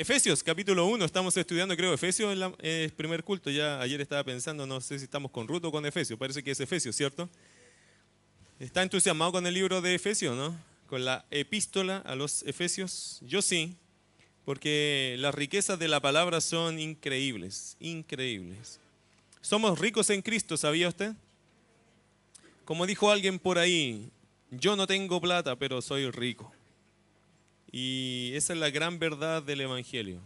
Efesios, capítulo 1, estamos estudiando, creo, Efesios en el primer culto. Ya ayer estaba pensando, no sé si estamos con Ruth o con Efesios, parece que es Efesios, ¿cierto? ¿Está entusiasmado con el libro de Efesios, no? Con la epístola a los Efesios. Yo sí, porque las riquezas de la palabra son increíbles, increíbles. Somos ricos en Cristo, ¿sabía usted? Como dijo alguien por ahí, yo no tengo plata, pero soy rico. Y esa es la gran verdad del Evangelio.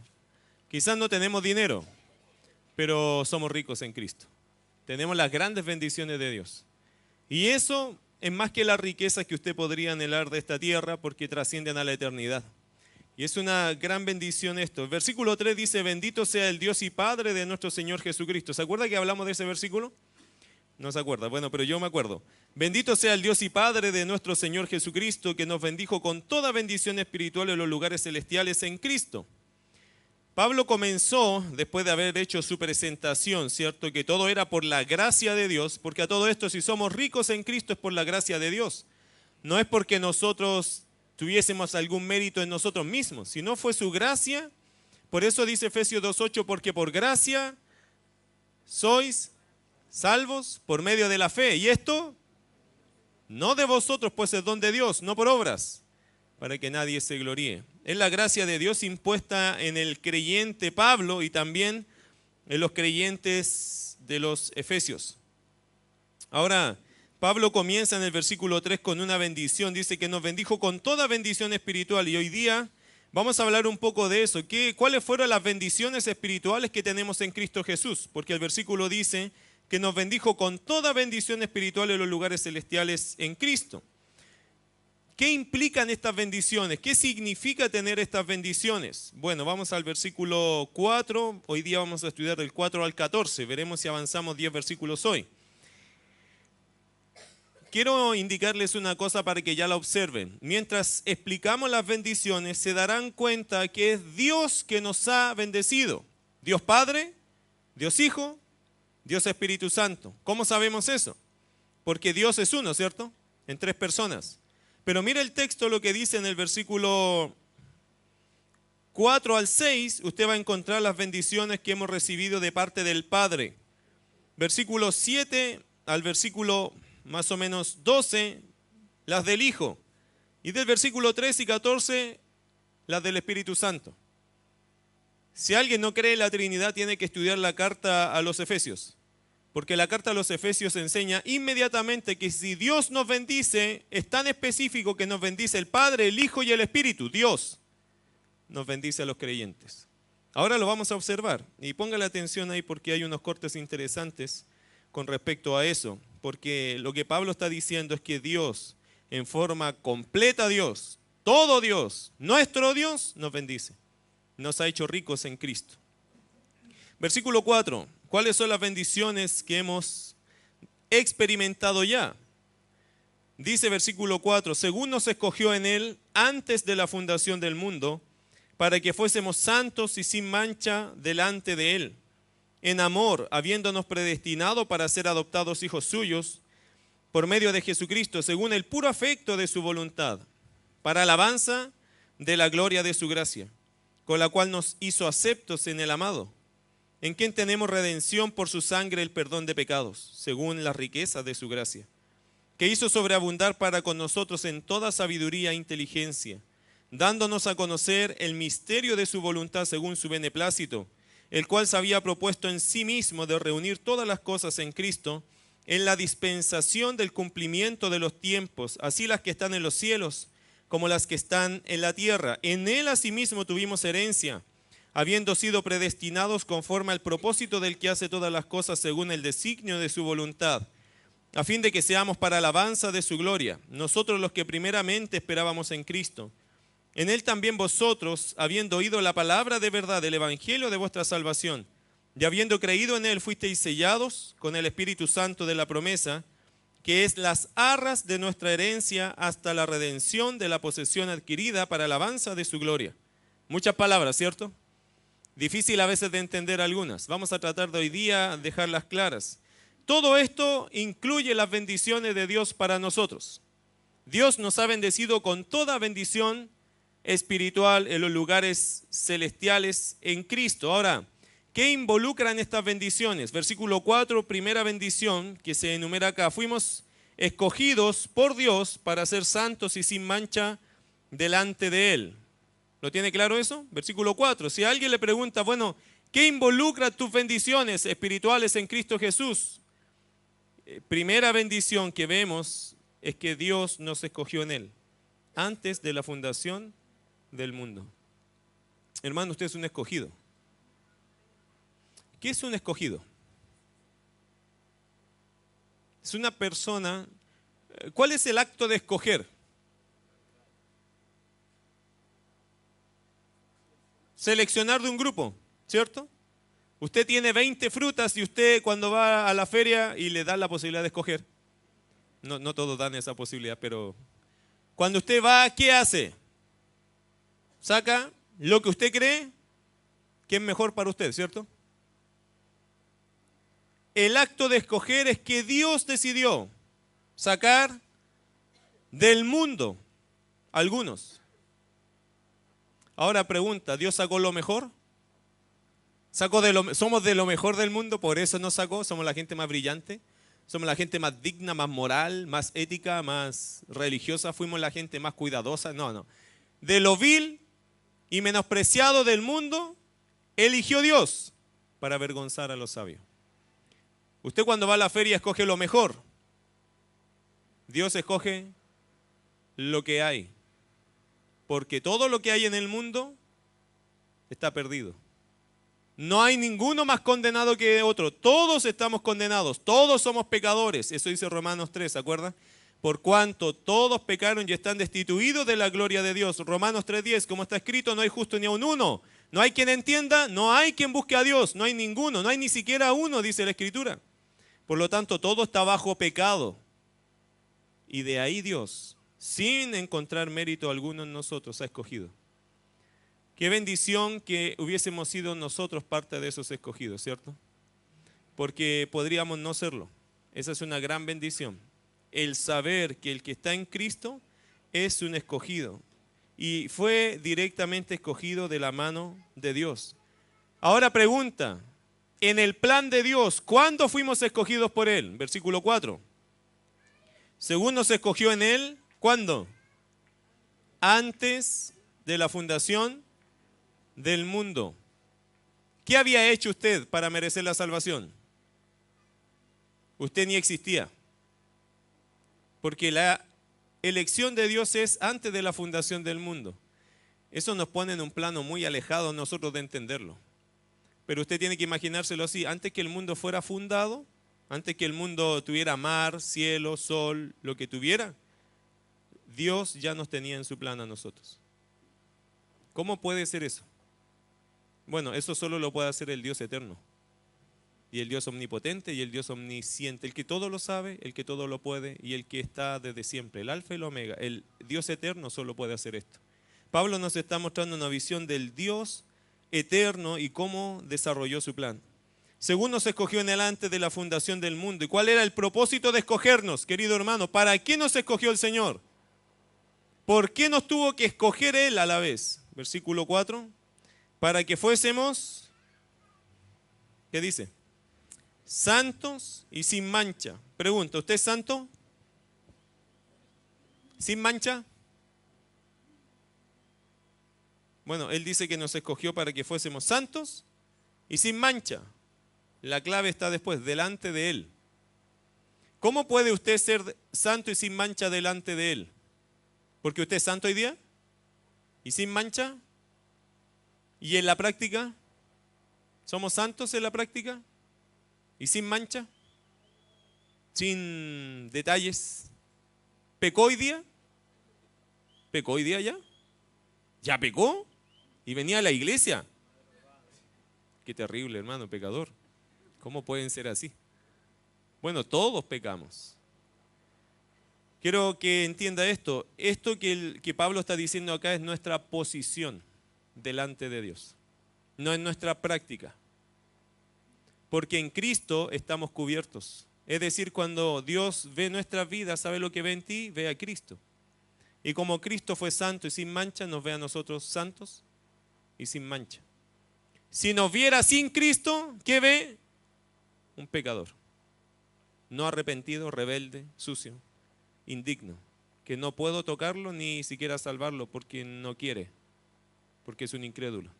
Quizás no tenemos dinero, pero somos ricos en Cristo. Tenemos las grandes bendiciones de Dios. Y eso es más que las riquezas que usted podría anhelar de esta tierra porque trascienden a la eternidad. Y es una gran bendición esto. El versículo 3 dice, bendito sea el Dios y Padre de nuestro Señor Jesucristo. ¿Se acuerda que hablamos de ese versículo? No se acuerda, bueno, pero yo me acuerdo. Bendito sea el Dios y Padre de nuestro Señor Jesucristo, que nos bendijo con toda bendición espiritual en los lugares celestiales en Cristo. Pablo comenzó, después de haber hecho su presentación, ¿cierto? Que todo era por la gracia de Dios, porque a todo esto, si somos ricos en Cristo, es por la gracia de Dios. No es porque nosotros tuviésemos algún mérito en nosotros mismos, sino fue su gracia. Por eso dice Efesios 2:8, porque por gracia sois salvos por medio de la fe. Y esto no de vosotros, pues es don de Dios, no por obras, para que nadie se gloríe. Es la gracia de Dios impuesta en el creyente Pablo y también en los creyentes de los Efesios. Ahora, Pablo comienza en el versículo 3 con una bendición. Dice que nos bendijo con toda bendición espiritual. Y hoy día vamos a hablar un poco de eso. ¿Cuáles fueron las bendiciones espirituales que tenemos en Cristo Jesús? Porque el versículo dice que nos bendijo con toda bendición espiritual en los lugares celestiales en Cristo. ¿Qué implican estas bendiciones? ¿Qué significa tener estas bendiciones? Bueno, vamos al versículo 4. Hoy día vamos a estudiar del 4 al 14. Veremos si avanzamos 10 versículos hoy. Quiero indicarles una cosa para que ya la observen. Mientras explicamos las bendiciones, se darán cuenta que es Dios que nos ha bendecido. Dios Padre, Dios Hijo, Dios Espíritu Santo. ¿Cómo sabemos eso? Porque Dios es uno, ¿cierto? En tres personas. Pero mira el texto, lo que dice en el versículo 4 al 6, usted va a encontrar las bendiciones que hemos recibido de parte del Padre. Versículo 7 al versículo más o menos 12, las del Hijo. Y del versículo 13 y 14, las del Espíritu Santo. Si alguien no cree en la Trinidad, tiene que estudiar la carta a los Efesios. Porque la carta a los Efesios enseña inmediatamente que si Dios nos bendice, es tan específico que nos bendice el Padre, el Hijo y el Espíritu. Dios nos bendice a los creyentes. Ahora lo vamos a observar. Y póngale atención ahí porque hay unos cortes interesantes con respecto a eso. Porque lo que Pablo está diciendo es que Dios, en forma completa Dios, todo Dios, nuestro Dios, nos bendice. Nos ha hecho ricos en Cristo. Versículo 4. ¿Cuáles son las bendiciones que hemos experimentado ya? Dice versículo 4, según nos escogió en Él antes de la fundación del mundo, para que fuésemos santos y sin mancha delante de Él, en amor, habiéndonos predestinado para ser adoptados hijos suyos, por medio de Jesucristo, según el puro afecto de su voluntad, para alabanza de la gloria de su gracia, con la cual nos hizo aceptos en el amado, en quien tenemos redención por su sangre, el perdón de pecados, según la riqueza de su gracia, que hizo sobreabundar para con nosotros en toda sabiduría e inteligencia, dándonos a conocer el misterio de su voluntad según su beneplácito, el cual se había propuesto en sí mismo de reunir todas las cosas en Cristo, en la dispensación del cumplimiento de los tiempos, así las que están en los cielos como las que están en la tierra. En Él asimismo tuvimos herencia, habiendo sido predestinados conforme al propósito del que hace todas las cosas según el designio de su voluntad, a fin de que seamos para alabanza de su gloria, nosotros los que primeramente esperábamos en Cristo. En Él también vosotros, habiendo oído la palabra de verdad del Evangelio de vuestra salvación, y habiendo creído en Él, fuisteis sellados con el Espíritu Santo de la promesa, que es las arras de nuestra herencia hasta la redención de la posesión adquirida para alabanza de su gloria. Muchas palabras, ¿cierto? Difícil a veces de entender algunas. Vamos a tratar de hoy día dejarlas claras. Todo esto incluye las bendiciones de Dios para nosotros. Dios nos ha bendecido con toda bendición espiritual en los lugares celestiales en Cristo. Ahora, ¿qué involucran estas bendiciones? Versículo 4, primera bendición que se enumera acá. Fuimos escogidos por Dios para ser santos y sin mancha delante de Él. ¿Lo tiene claro eso? Versículo 4. Si alguien le pregunta, bueno, ¿qué involucra tus bendiciones espirituales en Cristo Jesús? Primera bendición que vemos es que Dios nos escogió en Él, antes de la fundación del mundo. Hermano, usted es un escogido. ¿Qué es un escogido? Es una persona. ¿Cuál es el acto de escoger? Seleccionar de un grupo, ¿cierto? Usted tiene 20 frutas y usted cuando va a la feria y le dan la posibilidad de escoger. No todos dan esa posibilidad, pero cuando usted va, ¿qué hace? Saca lo que usted cree que es mejor para usted, ¿cierto? El acto de escoger es que Dios decidió sacar del mundo algunos. Ahora pregunta, ¿Dios sacó lo mejor? ¿Somos de lo mejor del mundo? Por eso nos sacó. ¿Somos la gente más brillante? ¿Somos la gente más digna, más moral, más ética, más religiosa? ¿Fuimos la gente más cuidadosa? No. De lo vil y menospreciado del mundo, eligió Dios para avergonzar a los sabios. Usted cuando va a la feria escoge lo mejor. Dios escoge lo que hay. Porque todo lo que hay en el mundo está perdido. No hay ninguno más condenado que otro. Todos estamos condenados. Todos somos pecadores. Eso dice Romanos 3, ¿se acuerdan? Por cuanto todos pecaron y están destituidos de la gloria de Dios. Romanos 3:10, como está escrito, no hay justo ni aun uno. No hay quien entienda, no hay quien busque a Dios. No hay ninguno, no hay ni siquiera uno, dice la Escritura. Por lo tanto, todo está bajo pecado. Y de ahí Dios, sin encontrar mérito alguno en nosotros, ha escogido. Qué bendición que hubiésemos sido nosotros parte de esos escogidos, ¿cierto? Porque podríamos no serlo. Esa es una gran bendición. El saber que el que está en Cristo es un escogido. Y fue directamente escogido de la mano de Dios. Ahora pregunta, en el plan de Dios, ¿cuándo fuimos escogidos por Él? Versículo 4. Según nos escogió en Él, ¿cuándo? Antes de la fundación del mundo. ¿Qué había hecho usted para merecer la salvación? Usted ni existía. Porque la elección de Dios es antes de la fundación del mundo. Eso nos pone en un plano muy alejado nosotros de entenderlo. Pero usted tiene que imaginárselo así. Antes que el mundo fuera fundado, antes que el mundo tuviera mar, cielo, sol, lo que tuviera, Dios ya nos tenía en su plan a nosotros. ¿Cómo puede ser eso? Bueno, eso solo lo puede hacer el Dios eterno. Y el Dios omnipotente y el Dios omnisciente. El que todo lo sabe, el que todo lo puede y el que está desde siempre. El alfa y el omega. El Dios eterno solo puede hacer esto. Pablo nos está mostrando una visión del Dios eterno y cómo desarrolló su plan. Según nos escogió en él antes de la fundación del mundo. ¿Y cuál era el propósito de escogernos, querido hermano? ¿Para qué nos escogió el Señor? ¿Por qué nos tuvo que escoger Él a la vez? Versículo 4. Para que fuésemos, ¿qué dice? Santos y sin mancha. Pregunta, ¿usted es santo? ¿Sin mancha? Bueno, Él dice que nos escogió para que fuésemos santos y sin mancha. La clave está después, delante de Él. ¿Cómo puede usted ser santo y sin mancha delante de Él? ¿Porque usted es santo hoy día? ¿Y sin mancha? ¿Y en la práctica? ¿Somos santos en la práctica? ¿Y sin mancha? ¿Sin detalles? ¿Pecó hoy día? ¿Pecó hoy día ya? ¿Ya pecó? ¿Y venía a la iglesia? Qué terrible, hermano, pecador. ¿Cómo pueden ser así? Bueno, todos pecamos. Quiero que entienda esto. Esto que Pablo está diciendo acá es nuestra posición delante de Dios. No es nuestra práctica. Porque en Cristo estamos cubiertos. Es decir, cuando Dios ve nuestra vida, ¿sabe lo que ve en ti? Ve a Cristo. Y como Cristo fue santo y sin mancha, nos ve a nosotros santos y sin mancha. Si nos viera sin Cristo, ¿qué ve? Un pecador. No arrepentido, rebelde, sucio, indigno. Que no puedo tocarlo ni siquiera salvarlo porque no quiere, porque es un incrédulo.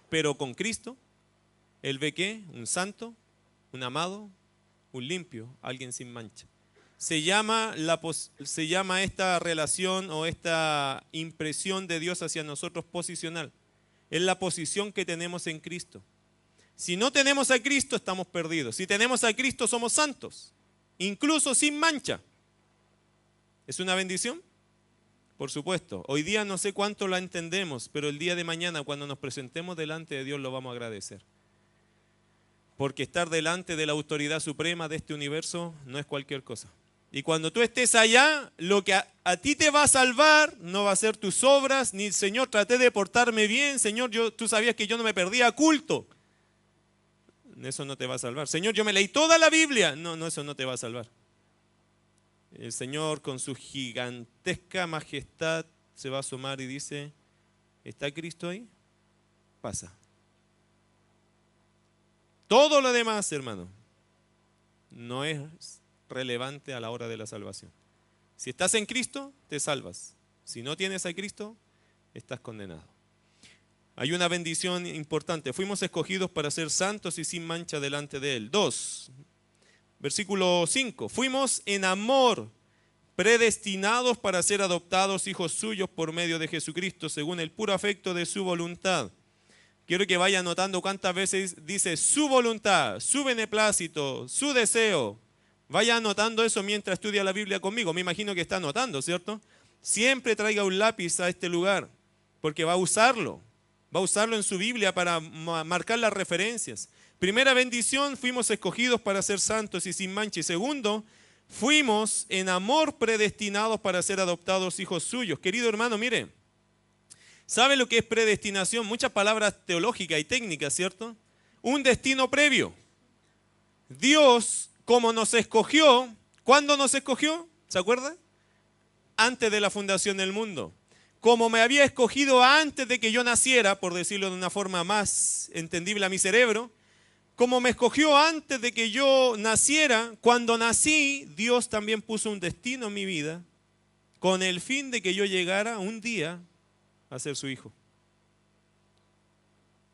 Pero con Cristo, Él ve ¿qué? Un santo, un amado, un limpio, alguien sin mancha. Se llama esta relación o esta impresión de Dios hacia nosotros posicional. Es la posición que tenemos en Cristo. Si no tenemos a Cristo, estamos perdidos. Si tenemos a Cristo, somos santos, incluso sin mancha. ¿Es una bendición? Por supuesto. Hoy día no sé cuánto la entendemos, pero el día de mañana, cuando nos presentemos delante de Dios, lo vamos a agradecer. Porque estar delante de la autoridad suprema de este universo no es cualquier cosa. Y cuando tú estés allá, lo que a ti te va a salvar no va a ser tus obras, ni Señor, traté de portarme bien, Señor, tú sabías que yo no me perdía culto. Eso no te va a salvar. Señor, yo me leí toda la Biblia. No, eso no te va a salvar. El Señor con su gigantesca majestad se va a asomar y dice, ¿está Cristo ahí? Pasa. Todo lo demás, hermano, no es relevante a la hora de la salvación. Si estás en Cristo, te salvas. Si no tienes a Cristo, estás condenado. Hay una bendición importante. Fuimos escogidos para ser santos y sin mancha delante de Él. 2. Versículo 5. Fuimos en amor predestinados para ser adoptados hijos suyos por medio de Jesucristo, según el puro afecto de su voluntad. Quiero que vaya anotando cuántas veces dice su voluntad, su beneplácito, su deseo. Vaya anotando eso mientras estudia la Biblia conmigo. Me imagino que está anotando, ¿cierto? Siempre traiga un lápiz a este lugar, porque va a usarlo. Va a usarlo en su Biblia para marcar las referencias. Primera bendición, fuimos escogidos para ser santos y sin mancha. Y segundo, fuimos en amor predestinados para ser adoptados hijos suyos. Querido hermano, mire, ¿sabe lo que es predestinación? Muchas palabras teológicas y técnicas, ¿cierto? Un destino previo. Dios, como nos escogió, ¿cuándo nos escogió? ¿Se acuerda? Antes de la fundación del mundo. Como me había escogido antes de que yo naciera, por decirlo de una forma más entendible a mi cerebro, como me escogió antes de que yo naciera, cuando nací, Dios también puso un destino en mi vida con el fin de que yo llegara un día a ser su hijo.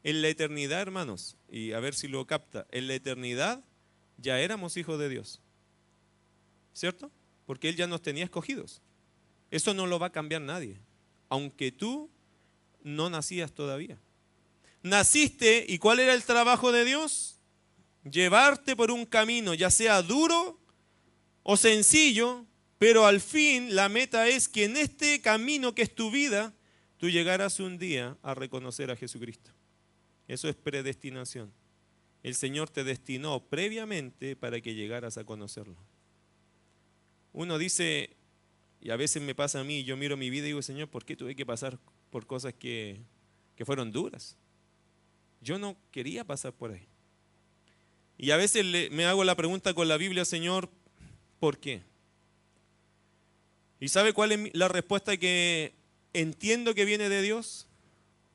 En la eternidad, hermanos, y a ver si lo capta, en la eternidad ya éramos hijos de Dios, ¿cierto? Porque Él ya nos tenía escogidos. Eso no lo va a cambiar nadie, aunque tú no nacías todavía. Naciste, ¿y cuál era el trabajo de Dios? Llevarte por un camino, ya sea duro o sencillo, pero al fin la meta es que en este camino que es tu vida, tú llegaras un día a reconocer a Jesucristo. Eso es predestinación. El Señor te destinó previamente para que llegaras a conocerlo. Uno dice, y a veces me pasa a mí, yo miro mi vida y digo, Señor, ¿por qué tuve que pasar por cosas que fueron duras? Yo no quería pasar por ahí. Y a veces me hago la pregunta con la Biblia, Señor, ¿por qué? ¿Y sabe cuál es la respuesta que entiendo que viene de Dios?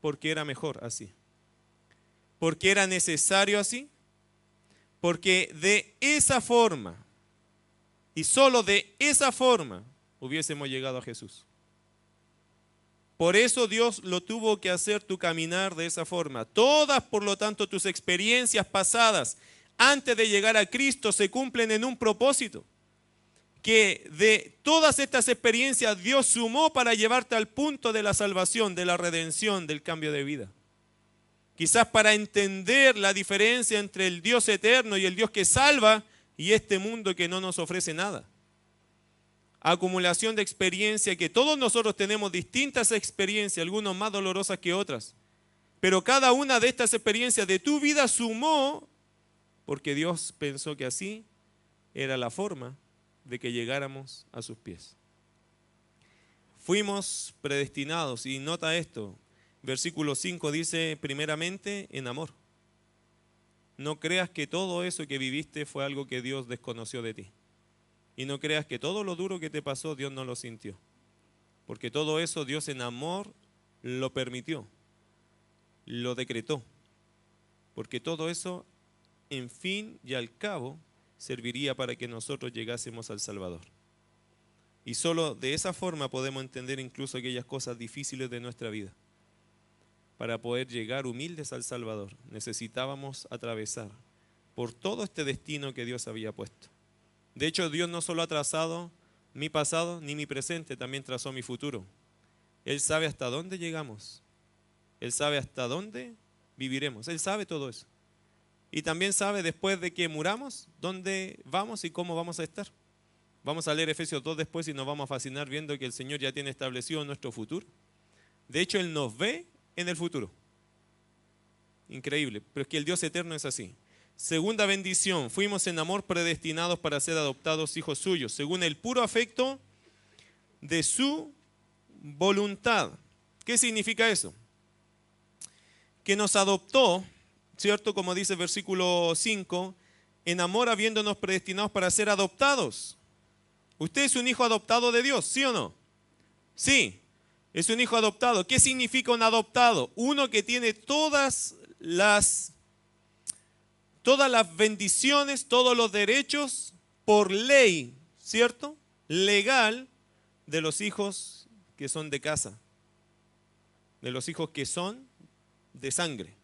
Porque era mejor así. Porque era necesario así. Porque de esa forma, y solo de esa forma, hubiésemos llegado a Jesús. Por eso Dios lo tuvo que hacer tu caminar de esa forma. Todas, por lo tanto, tus experiencias pasadas antes de llegar a Cristo se cumplen en un propósito. Que de todas estas experiencias Dios sumó para llevarte al punto de la salvación, de la redención, del cambio de vida. Quizás para entender la diferencia entre el Dios eterno y el Dios que salva y este mundo que no nos ofrece nada. Acumulación de experiencia, que todos nosotros tenemos distintas experiencias, algunas más dolorosas que otras. Pero cada una de estas experiencias de tu vida sumó porque Dios pensó que así era la forma de que llegáramos a sus pies. Fuimos predestinados, y nota esto, versículo 5 dice, primeramente en amor. No creas que todo eso que viviste fue algo que Dios desconoció de ti. Y no creas que todo lo duro que te pasó Dios no lo sintió. Porque todo eso Dios en amor lo permitió, lo decretó. Porque todo eso, en fin y al cabo, serviría para que nosotros llegásemos al Salvador. Y solo de esa forma podemos entender incluso aquellas cosas difíciles de nuestra vida. Para poder llegar humildes al Salvador, necesitábamos atravesar por todo este destino que Dios había puesto. De hecho, Dios no solo ha trazado mi pasado ni mi presente, también trazó mi futuro. Él sabe hasta dónde llegamos. Él sabe hasta dónde viviremos. Él sabe todo eso. Y también sabe después de que muramos dónde vamos y cómo vamos a estar. Vamos a leer Efesios 2 después y nos vamos a fascinar viendo que el Señor ya tiene establecido nuestro futuro. De hecho, Él nos ve en el futuro. Increíble, pero es que el Dios eterno es así. Segunda bendición, fuimos en amor predestinados para ser adoptados hijos suyos, según el puro afecto de su voluntad. ¿Qué significa eso? Que nos adoptó, ¿cierto? Como dice el versículo 5, en amor habiéndonos predestinados para ser adoptados. ¿Usted es un hijo adoptado de Dios, sí o no? Sí, es un hijo adoptado. ¿Qué significa un adoptado? Uno que tiene todas las bendiciones, todos los derechos por ley, ¿cierto? Legal de los hijos que son de casa, de los hijos que son de sangre,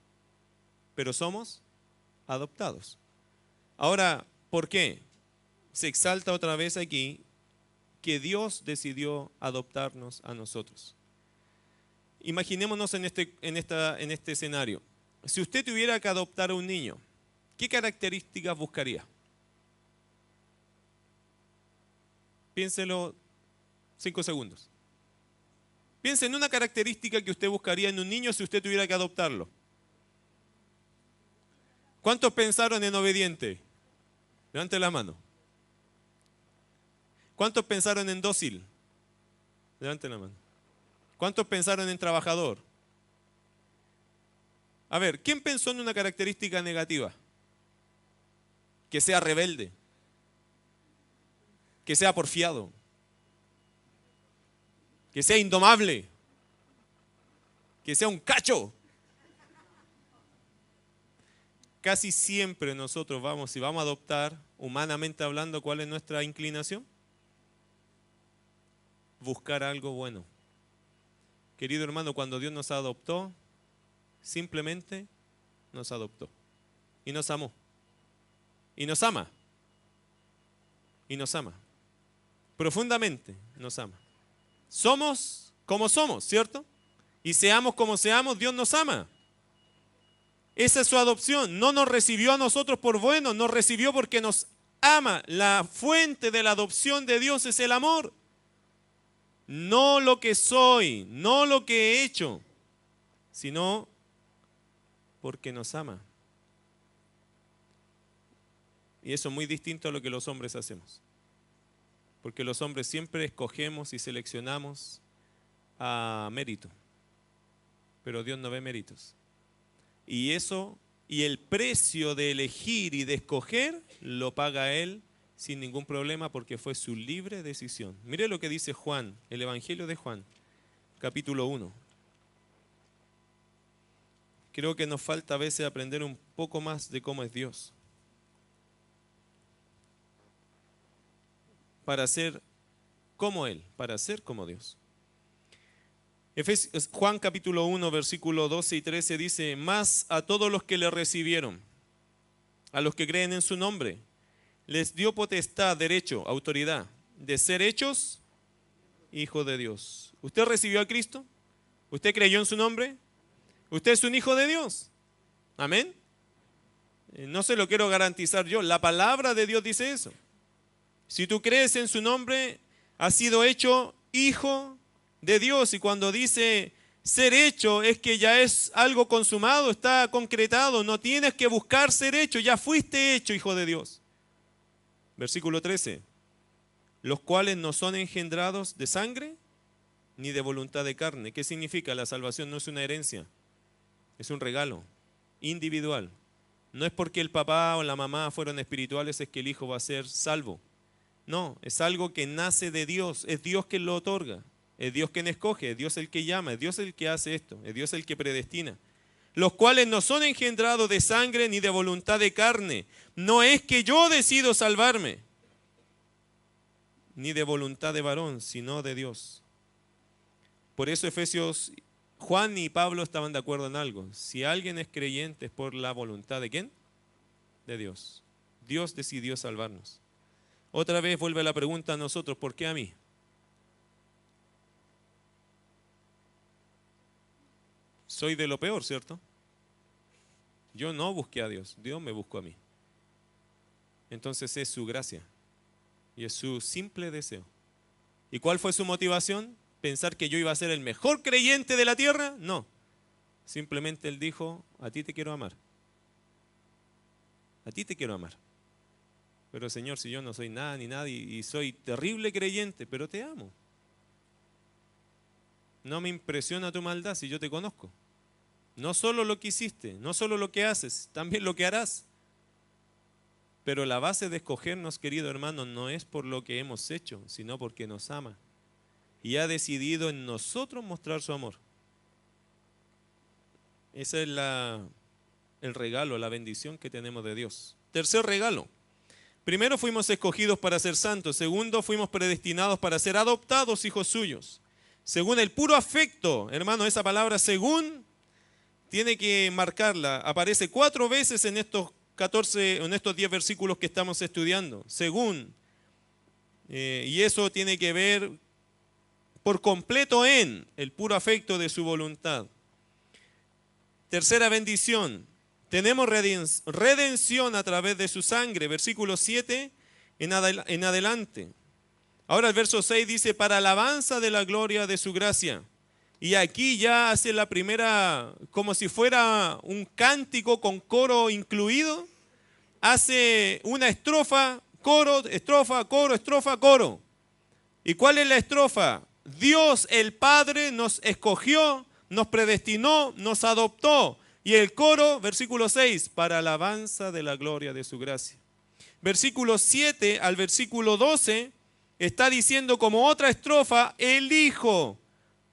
pero somos adoptados. Ahora, ¿por qué? Se exalta otra vez aquí que Dios decidió adoptarnos a nosotros. Imaginémonos en este escenario. Si usted tuviera que adoptar a un niño, ¿qué características buscaría? Piénselo 5 segundos. Piense en una característica que usted buscaría en un niño si usted tuviera que adoptarlo. ¿Cuántos pensaron en obediente? Levante la mano. ¿Cuántos pensaron en dócil? Levante la mano. ¿Cuántos pensaron en trabajador? A ver, ¿quién pensó en una característica negativa? Que sea rebelde, que sea porfiado, que sea indomable, que sea un cacho. Casi siempre nosotros vamos a adoptar, humanamente hablando, ¿cuál es nuestra inclinación? Buscar algo bueno. Querido hermano, cuando Dios nos adoptó, simplemente nos adoptó y nos amó. Y nos ama. Y nos ama. Profundamente nos ama. Somos como somos, ¿cierto? Y seamos como seamos, Dios nos ama. Esa es su adopción. No nos recibió a nosotros por buenos, nos recibió porque nos ama. La fuente de la adopción de Dios es el amor. No lo que soy, no lo que he hecho, sino porque nos ama. Y eso es muy distinto a lo que los hombres hacemos. Porque los hombres siempre escogemos y seleccionamos a mérito. Pero Dios no ve méritos. Y eso, y el precio de elegir y de escoger, lo paga Él sin ningún problema porque fue su libre decisión. Mire lo que dice Juan, el Evangelio de Juan, capítulo 1. Creo que nos falta a veces aprender un poco más de cómo es Dios. Para ser como Él, para ser como Dios. Juan capítulo 1, versículo 12 y 13 dice, mas a todos los que le recibieron, a los que creen en su nombre, les dio potestad, derecho, autoridad, de ser hechos hijos de Dios. ¿Usted recibió a Cristo? ¿Usted creyó en su nombre? ¿Usted es un hijo de Dios? ¿Amén? No se lo quiero garantizar yo, la palabra de Dios dice eso. Si tú crees en su nombre, has sido hecho hijo de Dios. Y cuando dice ser hecho, es que ya es algo consumado, está concretado. No tienes que buscar ser hecho, ya fuiste hecho hijo de Dios. Versículo 13. Los cuales no son engendrados de sangre ni de voluntad de carne. ¿Qué significa? La salvación no es una herencia, es un regalo individual. No es porque el papá o la mamá fueron espirituales es que el hijo va a ser salvo. No, es algo que nace de Dios, es Dios quien lo otorga. Es Dios quien escoge, es Dios el que llama, es Dios el que hace esto, es Dios el que predestina. Los cuales no son engendrados de sangre ni de voluntad de carne. No es que yo decido salvarme, ni de voluntad de varón, sino de Dios. Por eso Efesios, Juan y Pablo estaban de acuerdo en algo. Si alguien es creyente es por la voluntad de ¿quién? De Dios. Dios decidió salvarnos. Otra vez vuelve la pregunta a nosotros, ¿por qué a mí? Soy de lo peor, ¿cierto? Yo no busqué a Dios, Dios me buscó a mí. Entonces es su gracia y es su simple deseo. ¿Y cuál fue su motivación? ¿Pensar que yo iba a ser el mejor creyente de la tierra? No. Simplemente Él dijo, a ti te quiero amar. A ti te quiero amar. Pero Señor, si yo no soy nada ni nadie y soy terrible creyente, pero te amo. No me impresiona tu maldad si yo te conozco. No solo lo que hiciste, no solo lo que haces, también lo que harás. Pero la base de escogernos, querido hermano, no es por lo que hemos hecho, sino porque nos ama. Y ha decidido en nosotros mostrar su amor. Ese es el regalo, la bendición que tenemos de Dios. Tercer regalo. Primero, fuimos escogidos para ser santos. Segundo, fuimos predestinados para ser adoptados hijos suyos. Según el puro afecto, hermano, esa palabra según tiene que marcarla. Aparece 4 veces en estos 10 versículos que estamos estudiando. Según. Y eso tiene que ver por completo en el puro afecto de su voluntad. Tercera bendición. Tenemos redención a través de su sangre. Versículo 7 en adelante. Ahora el verso 6 dice, para alabanza de la gloria de su gracia. Y aquí ya hace la primera, como si fuera un cántico con coro incluido, hace una estrofa, coro, estrofa, coro, estrofa, coro. ¿Y cuál es la estrofa? Dios el Padre nos escogió, nos predestinó, nos adoptó. Y el coro, versículo 6, para alabanza de la gloria de su gracia. Versículo 7 al versículo 12 está diciendo como otra estrofa, el Hijo.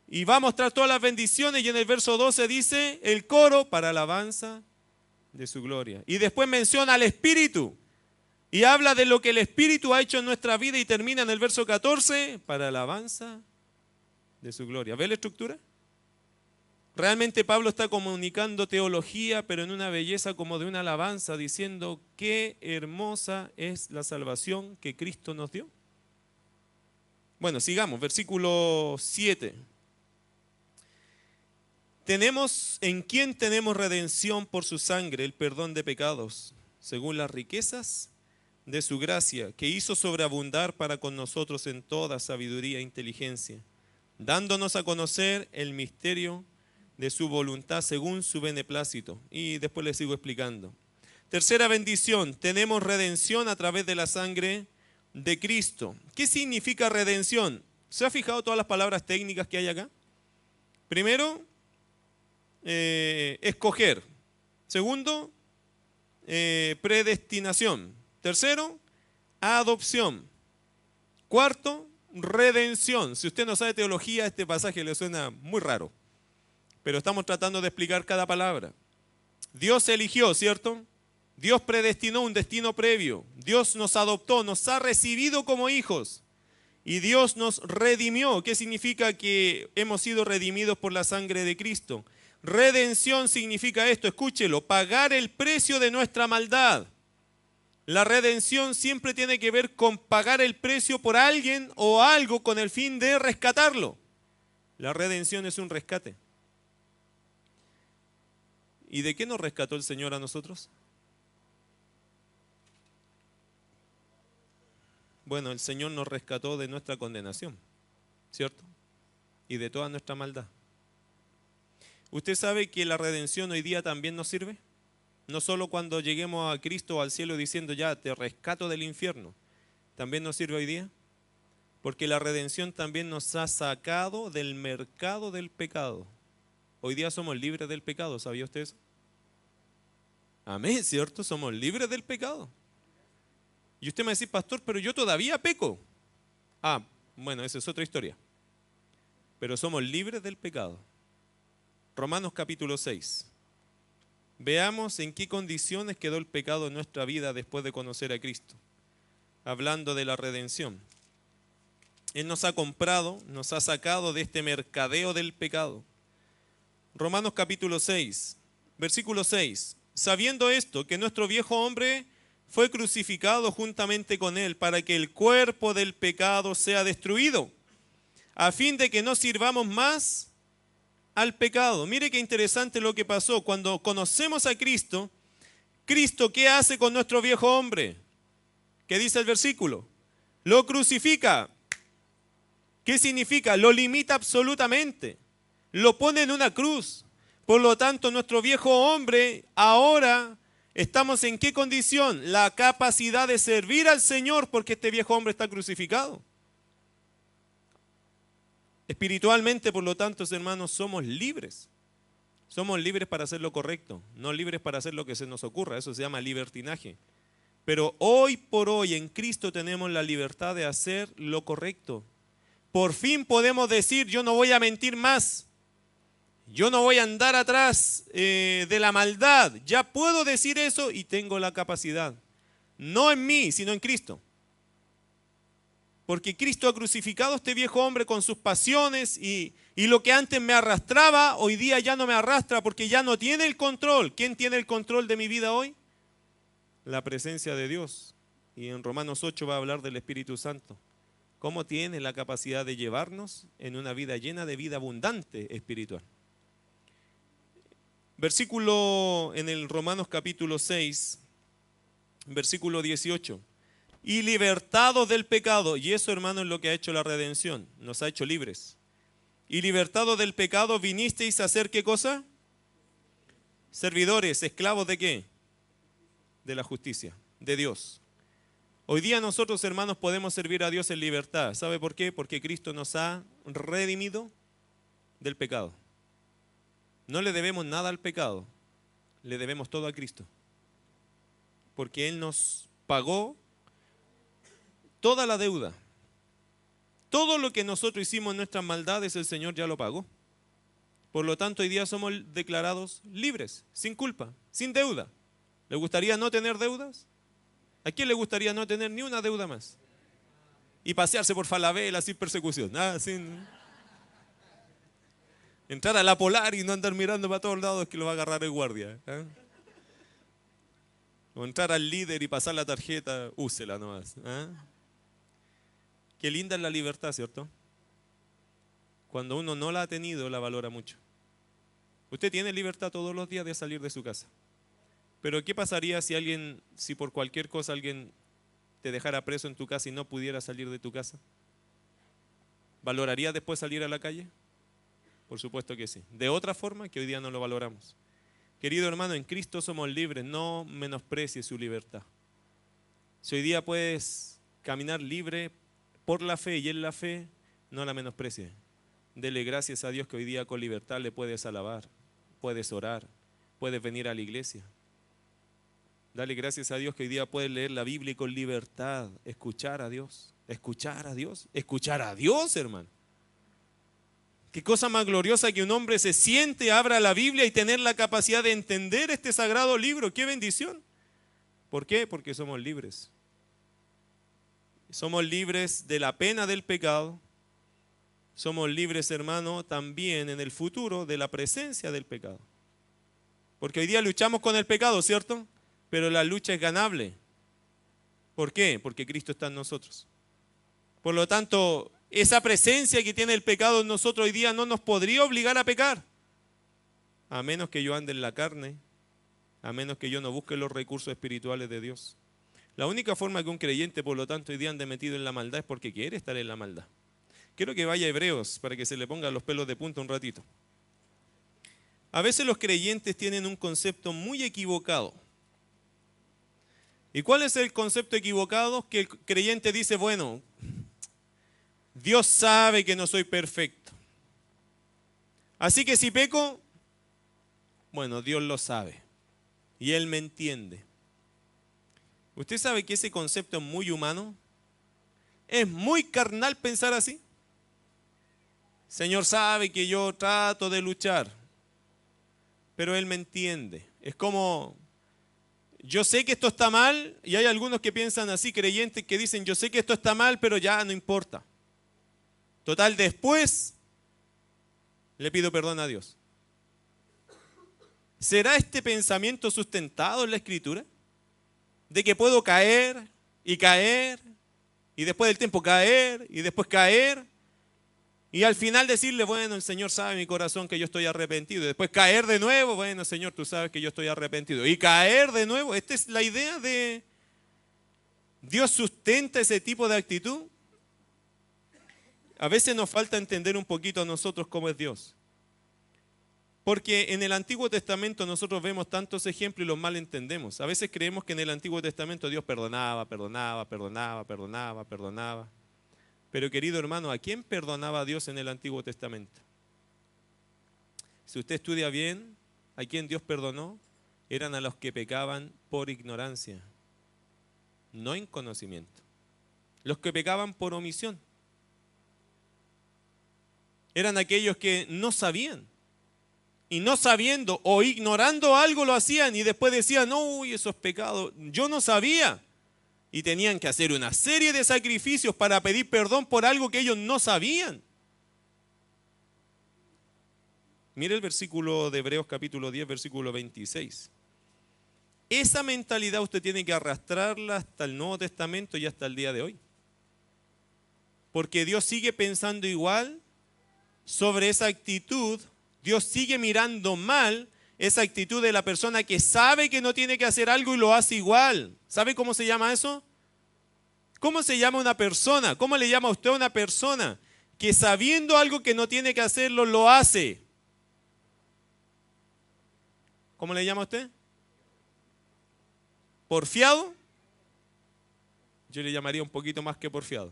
Y va a mostrar todas las bendiciones y en el verso 12 dice el coro para alabanza de su gloria. Y después menciona al Espíritu y habla de lo que el Espíritu ha hecho en nuestra vida y termina en el verso 14 para alabanza de su gloria. ¿Ve la estructura? Realmente Pablo está comunicando teología, pero en una belleza como de una alabanza, diciendo qué hermosa es la salvación que Cristo nos dio. Bueno, sigamos, versículo 7. ¿En quién tenemos redención por su sangre, el perdón de pecados, según las riquezas de su gracia, que hizo sobreabundar para con nosotros en toda sabiduría e inteligencia, dándonos a conocer el misterio de su voluntad según su beneplácito? Y después les sigo explicando. Tercera bendición, tenemos redención a través de la sangre de Cristo. ¿Qué significa redención? ¿Se ha fijado todas las palabras técnicas que hay acá? Primero, escoger. Segundo, predestinación. Tercero, adopción. Cuarto, redención. Si usted no sabe teología, este pasaje le suena muy raro, pero estamos tratando de explicar cada palabra. Dios eligió, ¿cierto? Dios predestinó un destino previo. Dios nos adoptó, nos ha recibido como hijos. Y Dios nos redimió. ¿Qué significa que hemos sido redimidos por la sangre de Cristo? Redención significa esto, escúchelo, pagar el precio de nuestra maldad. La redención siempre tiene que ver con pagar el precio por alguien o algo con el fin de rescatarlo. La redención es un rescate. ¿Y de qué nos rescató el Señor a nosotros? Bueno, el Señor nos rescató de nuestra condenación, ¿cierto? Y de toda nuestra maldad. ¿Usted sabe que la redención hoy día también nos sirve? No solo cuando lleguemos a Cristo o al cielo diciendo ya te rescato del infierno. ¿También nos sirve hoy día? Porque la redención también nos ha sacado del mercado del pecado. Hoy día somos libres del pecado, ¿sabía usted eso? Amén, ¿cierto? Somos libres del pecado. Y usted me dice, pastor, pero yo todavía peco. Ah, bueno, esa es otra historia. pero somos libres del pecado. Romanos capítulo 6. Veamos en qué condiciones quedó el pecado en nuestra vida después de conocer a Cristo. Hablando de la redención. Él nos ha comprado, nos ha sacado de este mercadeo del pecado. Romanos capítulo 6, versículo 6. Sabiendo esto, que nuestro viejo hombre fue crucificado juntamente con él para que el cuerpo del pecado sea destruido, a fin de que no sirvamos más al pecado. Mire qué interesante lo que pasó. Cuando conocemos a Cristo, Cristo, ¿qué hace con nuestro viejo hombre? ¿Qué dice el versículo? Lo crucifica. ¿Qué significa? Lo limita absolutamente. Lo pone en una cruz. Por lo tanto, nuestro viejo hombre, ahora estamos en qué condición? La capacidad de servir al Señor, porque este viejo hombre está crucificado. Espiritualmente, por lo tanto, hermanos, somos libres. Somos libres para hacer lo correcto, no libres para hacer lo que se nos ocurra. Eso se llama libertinaje. Pero hoy por hoy en Cristo tenemos la libertad de hacer lo correcto. Por fin podemos decir, yo no voy a mentir más. Yo no voy a andar atrás de la maldad. Ya puedo decir eso y tengo la capacidad. No en mí, sino en Cristo. Porque Cristo ha crucificado a este viejo hombre con sus pasiones y lo que antes me arrastraba, hoy día ya no me arrastra porque ya no tiene el control. ¿Quién tiene el control de mi vida hoy? La presencia de Dios. Y en Romanos 8 va a hablar del Espíritu Santo. ¿Cómo tiene la capacidad de llevarnos en una vida llena de vida abundante espiritual? Versículo en el Romanos capítulo 6, versículo 18. Y libertados del pecado. Y eso, hermano, es lo que ha hecho la redención. Nos ha hecho libres. Y libertados del pecado, vinisteis a hacer ¿qué cosa? Servidores, esclavos ¿de qué? De la justicia, de Dios. Hoy día nosotros, hermanos, podemos servir a Dios en libertad. ¿Sabe por qué? Porque Cristo nos ha redimido del pecado. No le debemos nada al pecado, le debemos todo a Cristo. Porque Él nos pagó toda la deuda. Todo lo que nosotros hicimos en nuestras maldades, el Señor ya lo pagó. Por lo tanto, hoy día somos declarados libres, sin culpa, sin deuda. ¿Le gustaría no tener deudas? ¿A quién le gustaría no tener ni una deuda más? Y pasearse por Falabella sin persecución. Sin entrar a la Polar y no andar mirando para todos lados que lo va a agarrar el guardia. O entrar al líder y pasar la tarjeta, úsela nomás. Qué linda es la libertad, ¿cierto? Cuando uno no la ha tenido, la valora mucho. Usted tiene libertad todos los días de salir de su casa. Pero ¿qué pasaría si por cualquier cosa alguien te dejara preso en tu casa y no pudiera salir de tu casa? ¿Valoraría después salir a la calle? Por supuesto que sí. De otra forma que hoy día no lo valoramos. Querido hermano, en Cristo somos libres, no menosprecies su libertad. Si hoy día puedes caminar libre por la fe y en la fe, no la menosprecies. Dele gracias a Dios que hoy día con libertad le puedes alabar, puedes orar, puedes venir a la iglesia. Dale gracias a Dios que hoy día puedes leer la Biblia y con libertad escuchar a Dios, escuchar a Dios, escuchar a Dios, hermano. Qué cosa más gloriosa que un hombre se siente, abra la Biblia y tener la capacidad de entender este sagrado libro. ¡Qué bendición! ¿Por qué? Porque somos libres. Somos libres de la pena del pecado. Somos libres, hermano, también en el futuro de la presencia del pecado. Porque hoy día luchamos con el pecado, ¿cierto? Pero la lucha es ganable. ¿Por qué? Porque Cristo está en nosotros. Por lo tanto, esa presencia que tiene el pecado en nosotros hoy día no nos podría obligar a pecar. A menos que yo ande en la carne, a menos que yo no busque los recursos espirituales de Dios. La única forma que un creyente, por lo tanto, hoy día ande metido en la maldad es porque quiere estar en la maldad. Quiero que vaya a Hebreos para que se le pongan los pelos de punta un ratito. A veces los creyentes tienen un concepto muy equivocado. ¿Y cuál es el concepto equivocado? Que el creyente dice, bueno, Dios sabe que no soy perfecto. Así que si peco, bueno, Dios lo sabe. Y Él me entiende. ¿Usted sabe que ese concepto es muy humano? Es muy carnal pensar así. Señor sabe que yo trato de luchar, pero Él me entiende. Es como, yo sé que esto está mal, y hay algunos que piensan así, creyentes que dicen, yo sé que esto está mal, pero ya no importa. Total, después le pido perdón a Dios. ¿Será este pensamiento sustentado en la Escritura? De que puedo caer, y después del tiempo caer, y después caer, y al final decirle, bueno, el Señor sabe en mi corazón que yo estoy arrepentido, y después caer de nuevo, bueno, Señor, tú sabes que yo estoy arrepentido, y caer de nuevo. Esta es la idea de Dios sustenta ese tipo de actitud. A veces nos falta entender un poquito a nosotros cómo es Dios. Porque en el Antiguo Testamento nosotros vemos tantos ejemplos y los mal entendemos. A veces creemos que en el Antiguo Testamento Dios perdonaba. Pero querido hermano, ¿a quién perdonaba Dios en el Antiguo Testamento? Si usted estudia bien, ¿a quién Dios perdonó? Eran a los que pecaban por ignorancia, no en conocimiento. Los que pecaban por omisión. Eran aquellos que no sabían. Y no sabiendo o ignorando algo lo hacían y después decían, uy, eso es pecado. Yo no sabía. Y tenían que hacer una serie de sacrificios para pedir perdón por algo que ellos no sabían. Mire el versículo de Hebreos capítulo 10, versículo 26. Esa mentalidad usted tiene que arrastrarla hasta el Nuevo Testamento y hasta el día de hoy. Porque Dios sigue pensando igual sobre esa actitud. Dios sigue mirando mal esa actitud de la persona que sabe que no tiene que hacer algo y lo hace igual. ¿Sabe cómo se llama eso? ¿Cómo se llama una persona? ¿Cómo le llama a usted a una persona que sabiendo algo que no tiene que hacerlo, lo hace? ¿Cómo le llama a usted? ¿Porfiado? Yo le llamaría un poquito más que porfiado.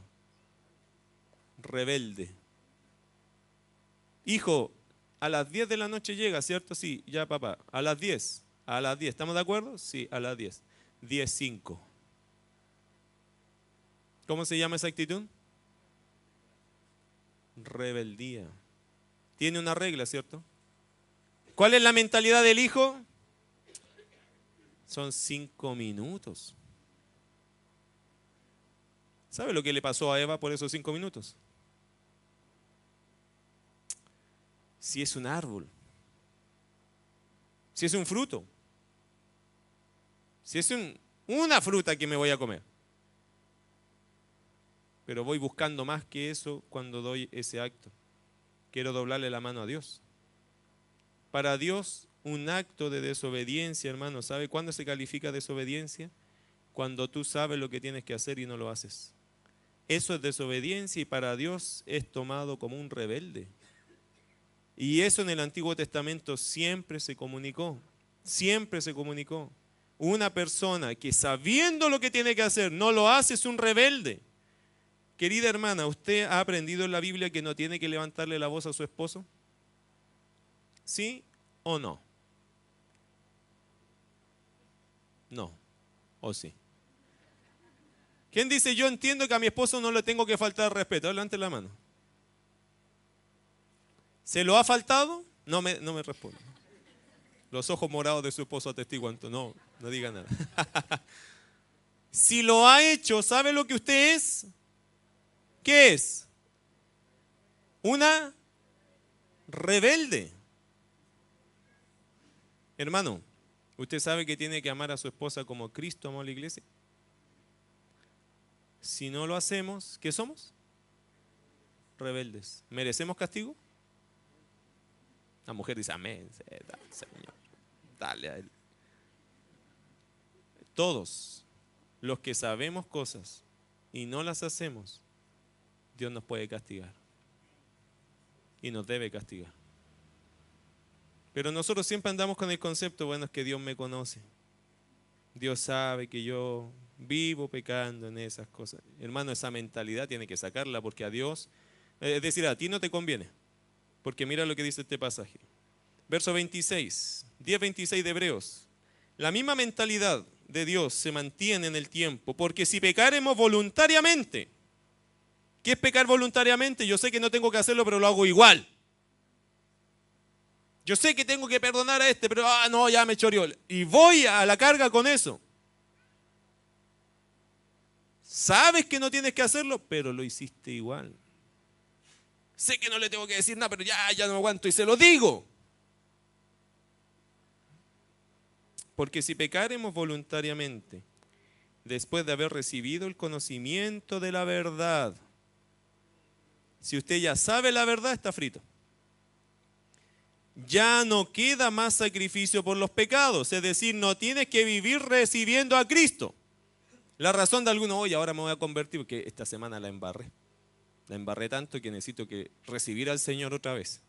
Rebelde. Hijo, a las 10 de la noche llega, ¿cierto? Sí, ya papá. A las 10. A las 10. ¿Estamos de acuerdo? Sí, a las 10. 10:05. ¿Cómo se llama esa actitud? Rebeldía. Tiene una regla, ¿cierto? ¿Cuál es la mentalidad del hijo? Son 5 minutos. ¿Sabe lo que le pasó a Eva por esos 5 minutos? Si es un árbol, si es un fruto, si es una fruta que me voy a comer. Pero voy buscando más que eso cuando doy ese acto. Quiero doblarle la mano a Dios. Para Dios, un acto de desobediencia, hermano, ¿sabe cuándo se califica desobediencia? Cuando tú sabes lo que tienes que hacer y no lo haces. Eso es desobediencia y para Dios es tomado como un rebelde. Y eso en el Antiguo Testamento siempre se comunicó. Siempre se comunicó. Una persona que sabiendo lo que tiene que hacer no lo hace es un rebelde. Querida hermana, ¿usted ha aprendido en la Biblia que no tiene que levantarle la voz a su esposo? ¿Sí o no? No. ¿O sí? ¿Quién dice yo entiendo que a mi esposo no le tengo que faltar respeto? Levante la mano. ¿Se lo ha faltado? No me responde. Los ojos morados de su esposo atestiguan. No diga nada. Si lo ha hecho, ¿sabe lo que usted es? ¿Qué es? Una rebelde. Hermano, ¿usted sabe que tiene que amar a su esposa como Cristo amó a la iglesia? Si no lo hacemos, ¿qué somos? Rebeldes. ¿Merecemos castigo? La mujer dice, amén, Señor, dale a él. Todos los que sabemos cosas y no las hacemos, Dios nos puede castigar. Y nos debe castigar. Pero nosotros siempre andamos con el concepto, bueno, es que Dios me conoce. Dios sabe que yo vivo pecando en esas cosas. Hermano, esa mentalidad tiene que sacarla porque a Dios, es decir, a ti no te conviene. Porque mira lo que dice este pasaje. Verso 26, 10:26 de Hebreos. La misma mentalidad de Dios se mantiene en el tiempo, porque si pecaremos voluntariamente, ¿Qué es pecar voluntariamente? Yo sé que no tengo que hacerlo, pero lo hago igual. Yo sé que tengo que perdonar a este, pero no, ya me choreó. Y voy a la carga con eso. Sabes que no tienes que hacerlo, pero lo hiciste igual. Sé que no le tengo que decir nada, pero ya no aguanto y se lo digo. Porque si pecaremos voluntariamente, después de haber recibido el conocimiento de la verdad, si usted ya sabe la verdad, está frito. Ya no queda más sacrificio por los pecados, es decir, no tienes que vivir recibiendo a Cristo. La razón de algunos, oye, ahora me voy a convertir porque esta semana la embarré. La embarré tanto que necesito que recibir al Señor otra vez.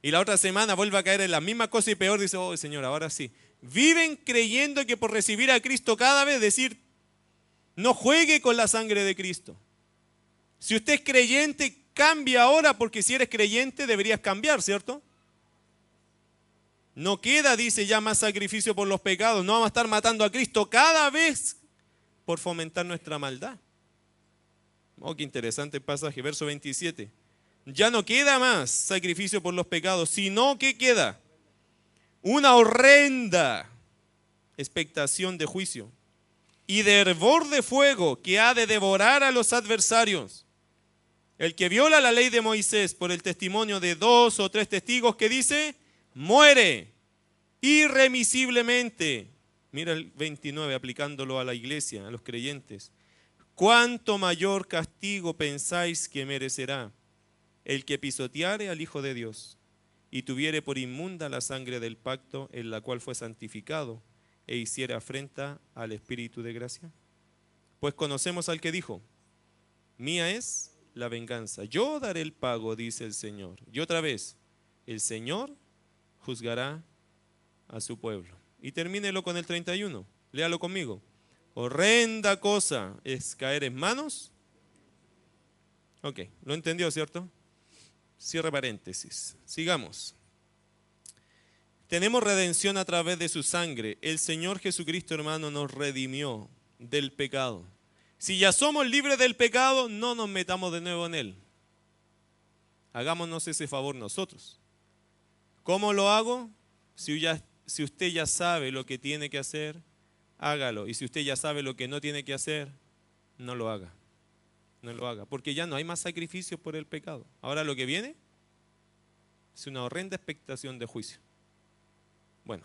Y la otra semana vuelve a caer en la misma cosa y peor, dice, oh Señor, ahora sí. Viven creyendo que por recibir a Cristo cada vez, decir, no juegue con la sangre de Cristo. Si usted es creyente, cambia ahora, porque si eres creyente deberías cambiar, ¿cierto? No queda, dice, ya más sacrificio por los pecados. No vamos a estar matando a Cristo cada vez por fomentar nuestra maldad. Oh, qué interesante el pasaje, verso 27. Ya no queda más sacrificio por los pecados, sino que queda una horrenda expectación de juicio y de hervor de fuego que ha de devorar a los adversarios. El que viola la ley de Moisés por el testimonio de 2 o 3 testigos, que dice, muere irremisiblemente. Mira el 29, aplicándolo a la iglesia, a los creyentes. ¿Cuánto mayor castigo pensáis que merecerá el que pisoteare al Hijo de Dios y tuviere por inmunda la sangre del pacto en la cual fue santificado e hiciere afrenta al Espíritu de gracia? Pues conocemos al que dijo, mía es la venganza, yo daré el pago, dice el Señor. Y otra vez, el Señor juzgará a su pueblo. Y termínelo con el 31, léalo conmigo. Horrenda cosa es caer en manos. Ok, lo entendió, ¿cierto? Cierre paréntesis. Sigamos. Tenemos redención a través de su sangre. El Señor Jesucristo, hermano, nos redimió del pecado. Si ya somos libres del pecado, no nos metamos de nuevo en él. Hagámonos ese favor nosotros. ¿Cómo lo hago? Si usted ya sabe lo que tiene que hacer, hágalo. Y si usted ya sabe lo que no tiene que hacer, no lo haga. No lo haga, porque ya no hay más sacrificios por el pecado. Ahora lo que viene es una horrenda expectación de juicio. Bueno,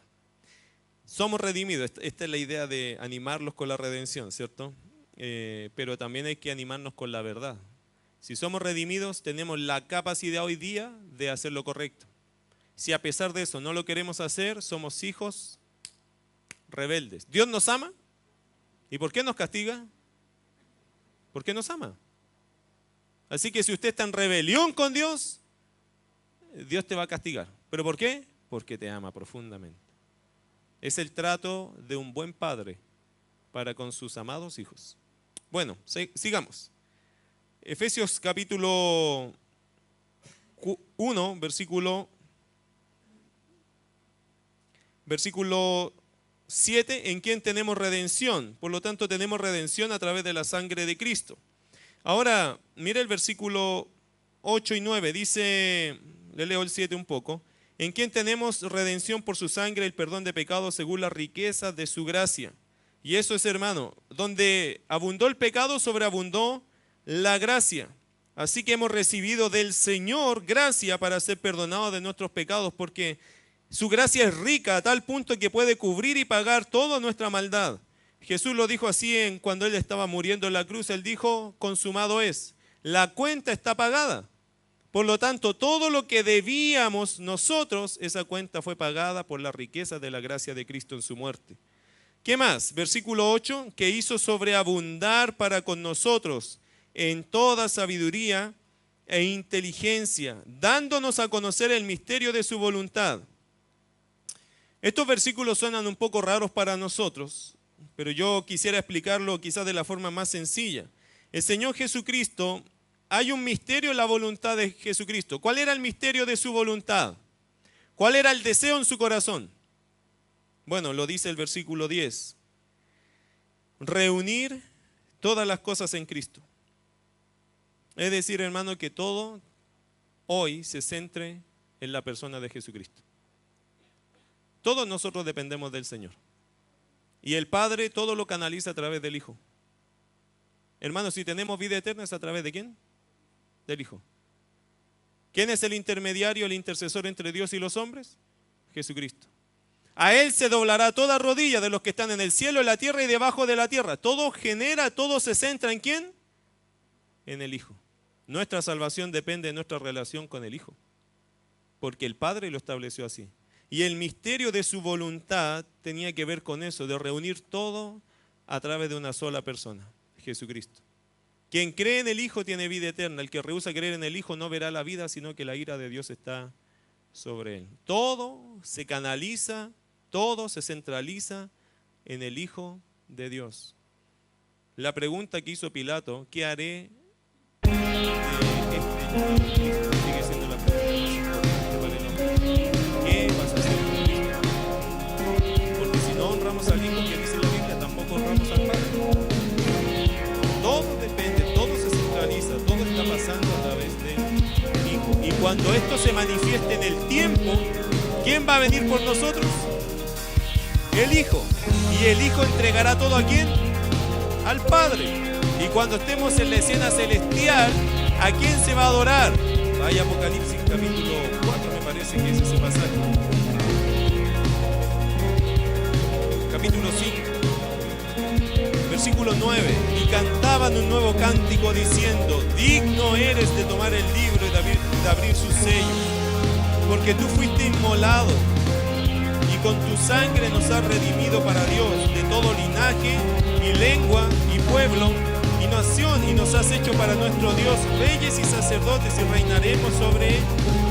somos redimidos. Esta es la idea de animarlos con la redención, ¿cierto? Pero también hay que animarnos con la verdad. Si somos redimidos, tenemos la capacidad hoy día de hacer lo correcto. Si a pesar de eso no lo queremos hacer, somos hijos rebeldes. ¿Dios nos ama? ¿Y por qué nos castiga? Porque nos ama. Así que si usted está en rebelión con Dios, Dios te va a castigar. ¿Pero por qué? Porque te ama profundamente. Es el trato de un buen padre para con sus amados hijos. Bueno, sigamos. Efesios capítulo 1, versículo 7, en quien tenemos redención. Por lo tanto, tenemos redención a través de la sangre de Cristo. Ahora, mire el versículo 8 y 9, dice, le leo el 7 un poco, en quien tenemos redención por su sangre, el perdón de pecados según la riqueza de su gracia. Y eso es, hermano, donde abundó el pecado, sobreabundó la gracia. Así que hemos recibido del Señor gracia para ser perdonados de nuestros pecados, porque su gracia es rica a tal punto que puede cubrir y pagar toda nuestra maldad. Jesús lo dijo así cuando Él estaba muriendo en la cruz. Él dijo, consumado es. La cuenta está pagada. Por lo tanto, todo lo que debíamos nosotros, esa cuenta fue pagada por la riqueza de la gracia de Cristo en su muerte. ¿Qué más? Versículo 8, que hizo sobreabundar para con nosotros en toda sabiduría e inteligencia, dándonos a conocer el misterio de su voluntad. Estos versículos suenan un poco raros para nosotros, pero yo quisiera explicarlo quizás de la forma más sencilla. El Señor Jesucristo, hay un misterio en la voluntad de Jesucristo. ¿Cuál era el misterio de su voluntad? ¿Cuál era el deseo en su corazón? Bueno, lo dice el versículo 10. Reunir todas las cosas en Cristo. Es decir, hermano, que todo hoy se centre en la persona de Jesucristo. Todos nosotros dependemos del Señor. Y el Padre todo lo canaliza a través del Hijo. Hermano, si tenemos vida eterna, ¿es a través de quién? Del Hijo. ¿Quién es el intermediario, el intercesor entre Dios y los hombres? Jesucristo. A Él se doblará toda rodilla de los que están en el cielo, en la tierra y debajo de la tierra. Todo genera, todo se centra ¿en quién? En el Hijo. Nuestra salvación depende de nuestra relación con el Hijo, porque el Padre lo estableció así. Y el misterio de su voluntad tenía que ver con eso, de reunir todo a través de una sola persona, Jesucristo. Quien cree en el Hijo tiene vida eterna. El que rehúsa creer en el Hijo no verá la vida, sino que la ira de Dios está sobre él. Todo se canaliza, todo se centraliza en el Hijo de Dios. La pregunta que hizo Pilato, ¿qué haré de este hijo? Sigue siendo la pregunta más importante. ¿Qué vas a hacer con Cristo? Porque si no honramos al Hijo, que dice la Biblia, tampoco honramos al Padre. Todo depende, todo se centraliza, todo está pasando a través del Hijo. Y cuando esto se manifieste en el tiempo, ¿quién va a venir por nosotros? El Hijo. Y el Hijo entregará todo ¿a quién? Al Padre. Y cuando estemos en la escena celestial, ¿a quién se va a adorar? Vaya Apocalipsis capítulo 4, me parece que es ese pasaje. Capítulo 5, versículo 9. Y cantaban un nuevo cántico diciendo: digno eres de tomar el libro y de abrir sus sellos, porque tú fuiste inmolado y con tu sangre nos has redimido para Dios de todo linaje y lengua y pueblo y nación, y nos has hecho para nuestro Dios reyes y sacerdotes, y reinaremos sobre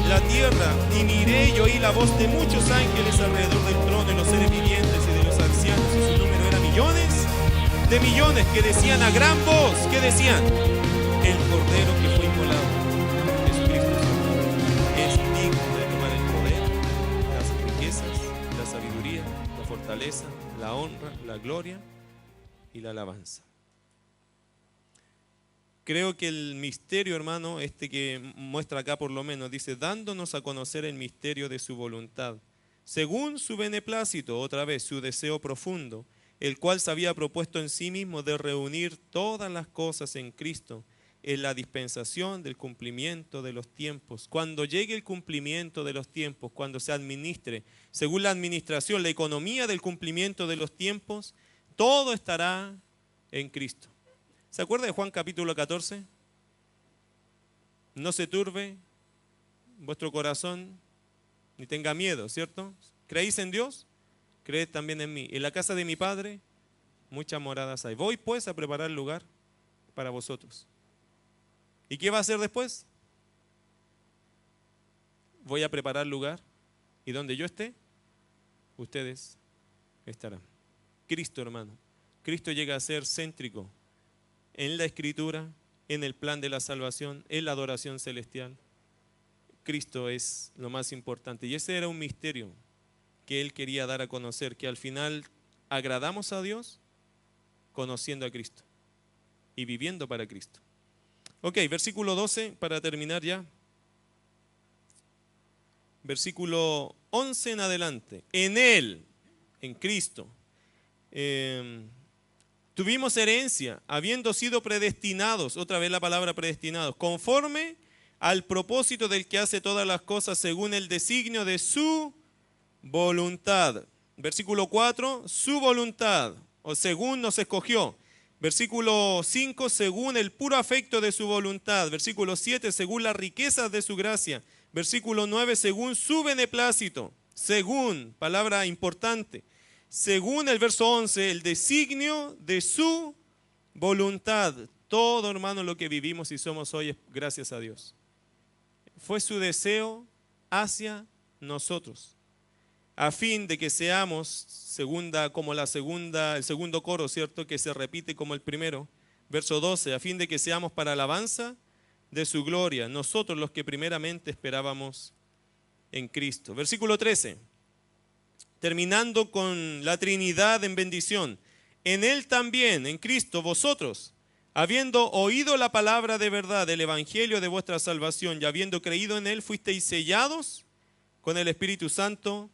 la tierra. Y miré y oí la voz de muchos ángeles alrededor del trono, y los seres vivientes y de los ancianos, y su número era millones de millones, que decían a gran voz, ¿qué decían? El Cordero que fue inmolado, Jesucristo, es digno de tomar el poder, las riquezas, la sabiduría, la fortaleza, la honra, la gloria y la alabanza. Creo que el misterio, hermano, este que muestra acá por lo menos, dice, dándonos a conocer el misterio de su voluntad, según su beneplácito, otra vez, su deseo profundo, el cual se había propuesto en sí mismo de reunir todas las cosas en Cristo, en la dispensación del cumplimiento de los tiempos. Cuando llegue el cumplimiento de los tiempos, cuando se administre, según la administración, la economía del cumplimiento de los tiempos, todo estará en Cristo. ¿Se acuerda de Juan capítulo 14? No se turbe vuestro corazón, ni tenga miedo, ¿cierto? ¿Creéis en Dios? Creed también en mí. En la casa de mi Padre muchas moradas hay. Voy pues a preparar lugar para vosotros. ¿Y qué va a hacer después? Voy a preparar lugar, y donde yo esté, ustedes estarán. Cristo, hermano. Cristo llega a ser céntrico en la Escritura, en el plan de la salvación, en la adoración celestial. Cristo es lo más importante. Y ese era un misterio que Él quería dar a conocer, que al final agradamos a Dios conociendo a Cristo y viviendo para Cristo. Ok, versículo 12, para terminar ya. Versículo 11 en adelante. En Él, en Cristo, tuvimos herencia, habiendo sido predestinados, otra vez la palabra predestinados, conforme al propósito del que hace todas las cosas según el designio de su voluntad. Versículo 4, su voluntad, o según nos escogió. Versículo 5, según el puro afecto de su voluntad. Versículo 7, según las riquezas de su gracia. Versículo 9, según su beneplácito. Según, palabra importante. Según el verso 11, el designio de su voluntad. Todo, hermano, lo que vivimos y somos hoy es gracias a Dios. Fue su deseo hacia nosotros, a fin de que seamos, el segundo coro, ¿cierto?, que se repite como el primero, verso 12, a fin de que seamos para alabanza de su gloria, nosotros los que primeramente esperábamos en Cristo. Versículo 13. Terminando con la Trinidad en bendición. En Él también, en Cristo, vosotros, Habiendo oído la palabra de verdad del evangelio de vuestra salvación y habiendo creído en él, fuisteis sellados con el Espíritu Santo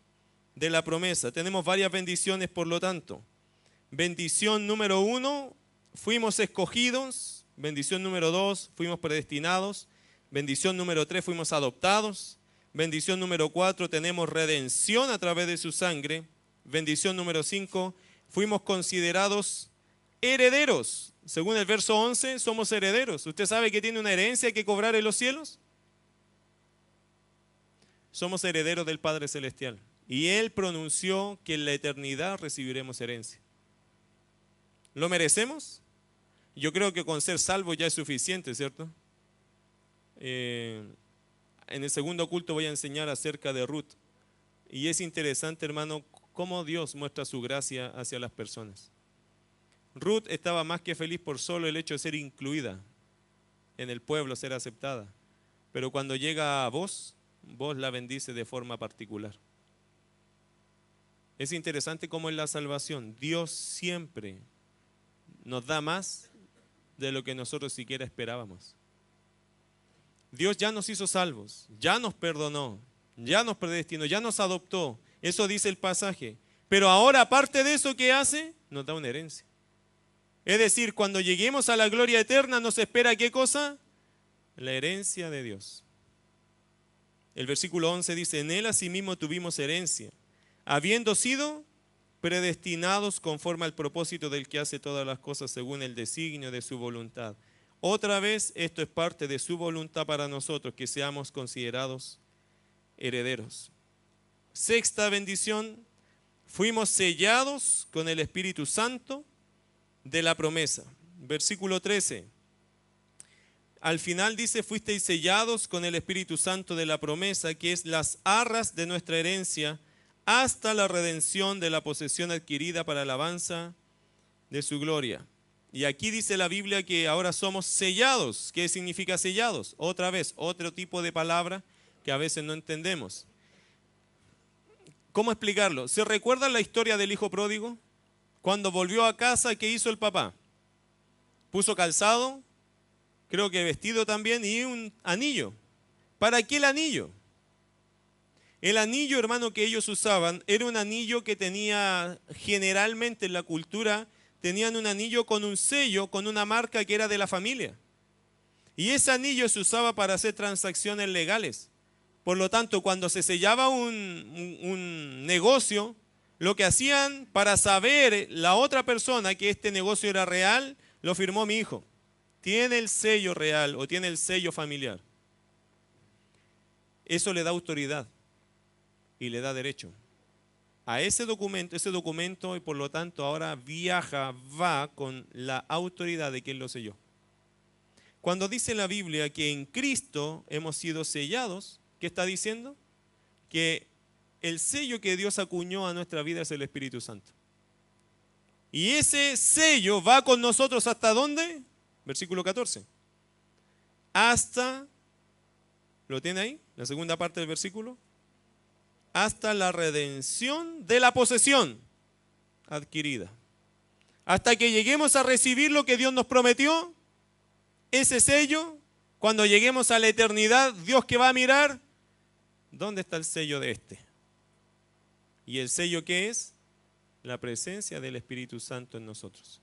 de la promesa. Tenemos varias bendiciones, por lo tanto. Bendición número 1, fuimos escogidos. Bendición número 2, fuimos predestinados. Bendición número 3, fuimos adoptados. Bendición número 4, tenemos redención a través de su sangre. Bendición número 5, fuimos considerados herederos. Según el verso 11, somos herederos. ¿Usted sabe que tiene una herencia que cobrar en los cielos? Somos herederos del Padre Celestial. Y Él pronunció que en la eternidad recibiremos herencia. ¿Lo merecemos? Yo creo que con ser salvo ya es suficiente, ¿cierto? En el segundo culto voy a enseñar acerca de Ruth. Y es interesante, hermano, cómo Dios muestra su gracia hacia las personas. Ruth estaba más que feliz por solo el hecho de ser incluida en el pueblo, ser aceptada. Pero cuando llega a vos, vos la bendice de forma particular. Es interesante cómo en la salvación Dios siempre nos da más de lo que nosotros siquiera esperábamos. Dios ya nos hizo salvos, ya nos perdonó, ya nos predestinó, ya nos adoptó. Eso dice el pasaje. Pero ahora, aparte de eso, ¿qué hace? Nos da una herencia. Es decir, cuando lleguemos a la gloria eterna, nos espera ¿qué cosa? La herencia de Dios. El versículo 11 dice, en él asimismo tuvimos herencia, habiendo sido predestinados conforme al propósito del que hace todas las cosas según el designio de su voluntad. Otra vez, esto es parte de su voluntad para nosotros, que seamos considerados herederos. Sexta bendición, fuimos sellados con el Espíritu Santo de la promesa. Versículo 13. Al final dice, fuisteis sellados con el Espíritu Santo de la promesa, que es las arras de nuestra herencia, hasta la redención de la posesión adquirida para alabanza de su gloria. Y aquí dice la Biblia que ahora somos sellados. ¿Qué significa sellados? Otra vez, otro tipo de palabra que a veces no entendemos. ¿Cómo explicarlo? ¿Se recuerda la historia del hijo pródigo? Cuando volvió a casa, ¿qué hizo el papá? Puso calzado, creo que vestido también, y un anillo. ¿Para qué el anillo? El anillo, hermano, que ellos usaban era un anillo que tenía, generalmente en la cultura, tenían un anillo con un sello, con una marca que era de la familia. Y ese anillo se usaba para hacer transacciones legales. Por lo tanto, cuando se sellaba un negocio, lo que hacían para saber la otra persona que este negocio era real, lo firmó mi hijo. Tiene el sello real o tiene el sello familiar. Eso le da autoridad y le da derecho a ese documento y por lo tanto ahora va con la autoridad de quien lo selló. Cuando dice la Biblia que en Cristo hemos sido sellados, ¿qué está diciendo? Que el sello que Dios acuñó a nuestra vida es el Espíritu Santo. Y ese sello va con nosotros ¿hasta dónde? Versículo 14. Hasta, ¿lo tiene ahí? La segunda parte del versículo. Hasta la redención de la posesión adquirida. Hasta que lleguemos a recibir lo que Dios nos prometió, ese sello, cuando lleguemos a la eternidad, Dios que va a mirar, ¿dónde está el sello de este? ¿Y el sello qué es? La presencia del Espíritu Santo en nosotros.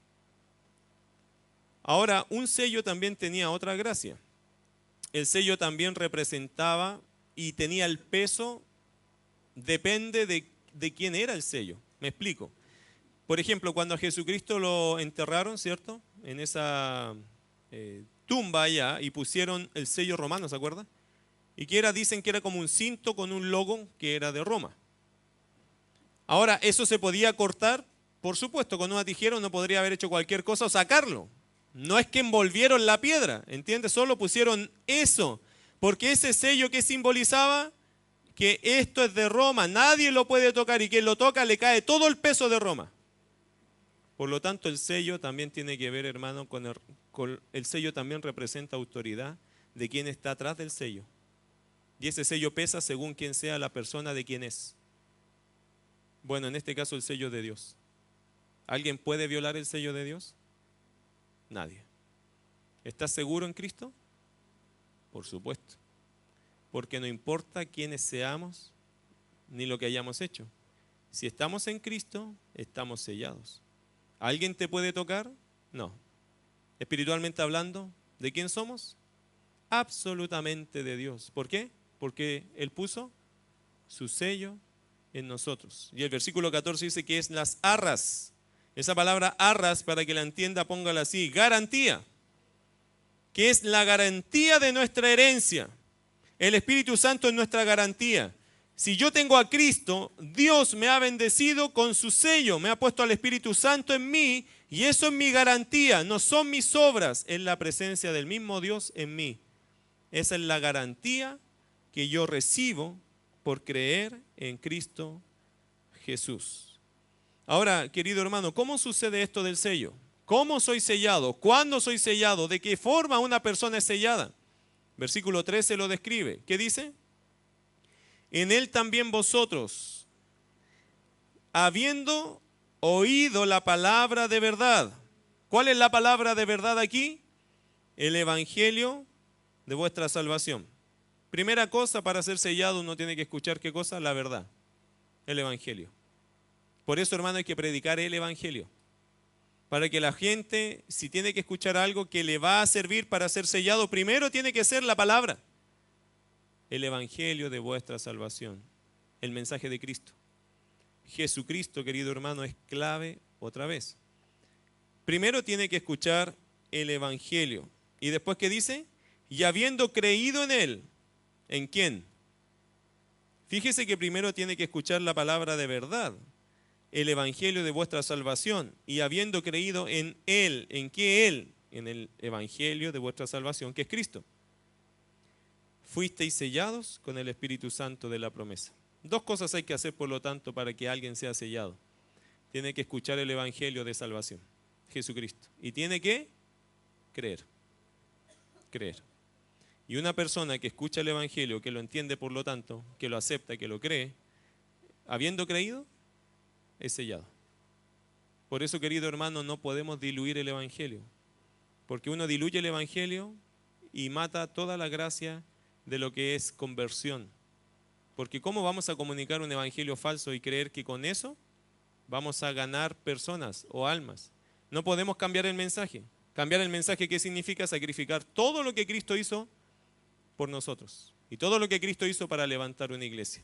Ahora, un sello también tenía otra gracia. El sello también representaba y tenía el peso, depende de quién era el sello. Me explico. Por ejemplo, cuando a Jesucristo lo enterraron, ¿cierto? En esa tumba allá y pusieron el sello romano, ¿se acuerda? Y que era, dicen que era como un cinto con un logo que era de Roma. Ahora, ¿eso se podía cortar? Por supuesto, con una tijera no podría haber hecho cualquier cosa o sacarlo. No es que envolvieron la piedra, ¿entiendes? Solo pusieron eso, porque ese sello que simbolizaba que esto es de Roma, nadie lo puede tocar y quien lo toca le cae todo el peso de Roma. Por lo tanto, el sello también tiene que ver, hermano, con el sello también representa autoridad de quien está atrás del sello. Y ese sello pesa según quien sea la persona de quien es. Bueno, en este caso el sello de Dios. ¿Alguien puede violar el sello de Dios? Nadie. ¿Estás seguro en Cristo? Por supuesto. Porque no importa quiénes seamos ni lo que hayamos hecho. Si estamos en Cristo, estamos sellados. ¿Alguien te puede tocar? No. Espiritualmente hablando, ¿de quién somos? Absolutamente de Dios. ¿Por qué? Porque Él puso su sello en nosotros. Y el versículo 14 dice que es las arras. Esa palabra arras, para que la entienda, póngala así, garantía. Que es la garantía de nuestra herencia. El Espíritu Santo es nuestra garantía. Si yo tengo a Cristo, Dios me ha bendecido con su sello, me ha puesto al Espíritu Santo en mí, y eso es mi garantía, no son mis obras, es la presencia del mismo Dios en mí. Esa es la garantía que yo recibo por creer en Cristo Jesús. Ahora, querido hermano, ¿cómo sucede esto del sello? ¿Cómo soy sellado? ¿Cuándo soy sellado? ¿De qué forma una persona es sellada? Versículo 13 lo describe. ¿Qué dice? En él también vosotros, habiendo oído la palabra de verdad. ¿Cuál es la palabra de verdad aquí? El evangelio de vuestra salvación. Primera cosa, para ser sellado uno tiene que escuchar ¿qué cosa? La verdad, el evangelio. Por eso, hermano, hay que predicar el evangelio. Para que la gente, si tiene que escuchar algo que le va a servir para ser sellado, primero tiene que ser la palabra. El evangelio de vuestra salvación, el mensaje de Cristo. Jesucristo, querido hermano, es clave otra vez. Primero tiene que escuchar el evangelio. Y después, ¿qué dice? Y habiendo creído en él, ¿en quién? Fíjese que primero tiene que escuchar la palabra de verdad, el evangelio de vuestra salvación, y habiendo creído en él. ¿En qué él? En el evangelio de vuestra salvación, que es Cristo. Fuisteis sellados con el Espíritu Santo de la promesa. Dos cosas hay que hacer, por lo tanto, para que alguien sea sellado. Tiene que escuchar el evangelio de salvación, Jesucristo, y tiene que creer. Creer. Y una persona que escucha el evangelio, que lo entiende, por lo tanto, que lo acepta, que lo cree, habiendo creído, es sellado. Por eso, querido hermano, no podemos diluir el evangelio, porque uno diluye el evangelio y mata toda la gracia de lo que es conversión. Porque ¿cómo vamos a comunicar un evangelio falso y creer que con eso vamos a ganar personas o almas? No podemos cambiar el mensaje. Cambiar el mensaje, ¿qué significa? Sacrificar todo lo que Cristo hizo por nosotros y todo lo que Cristo hizo para levantar una iglesia.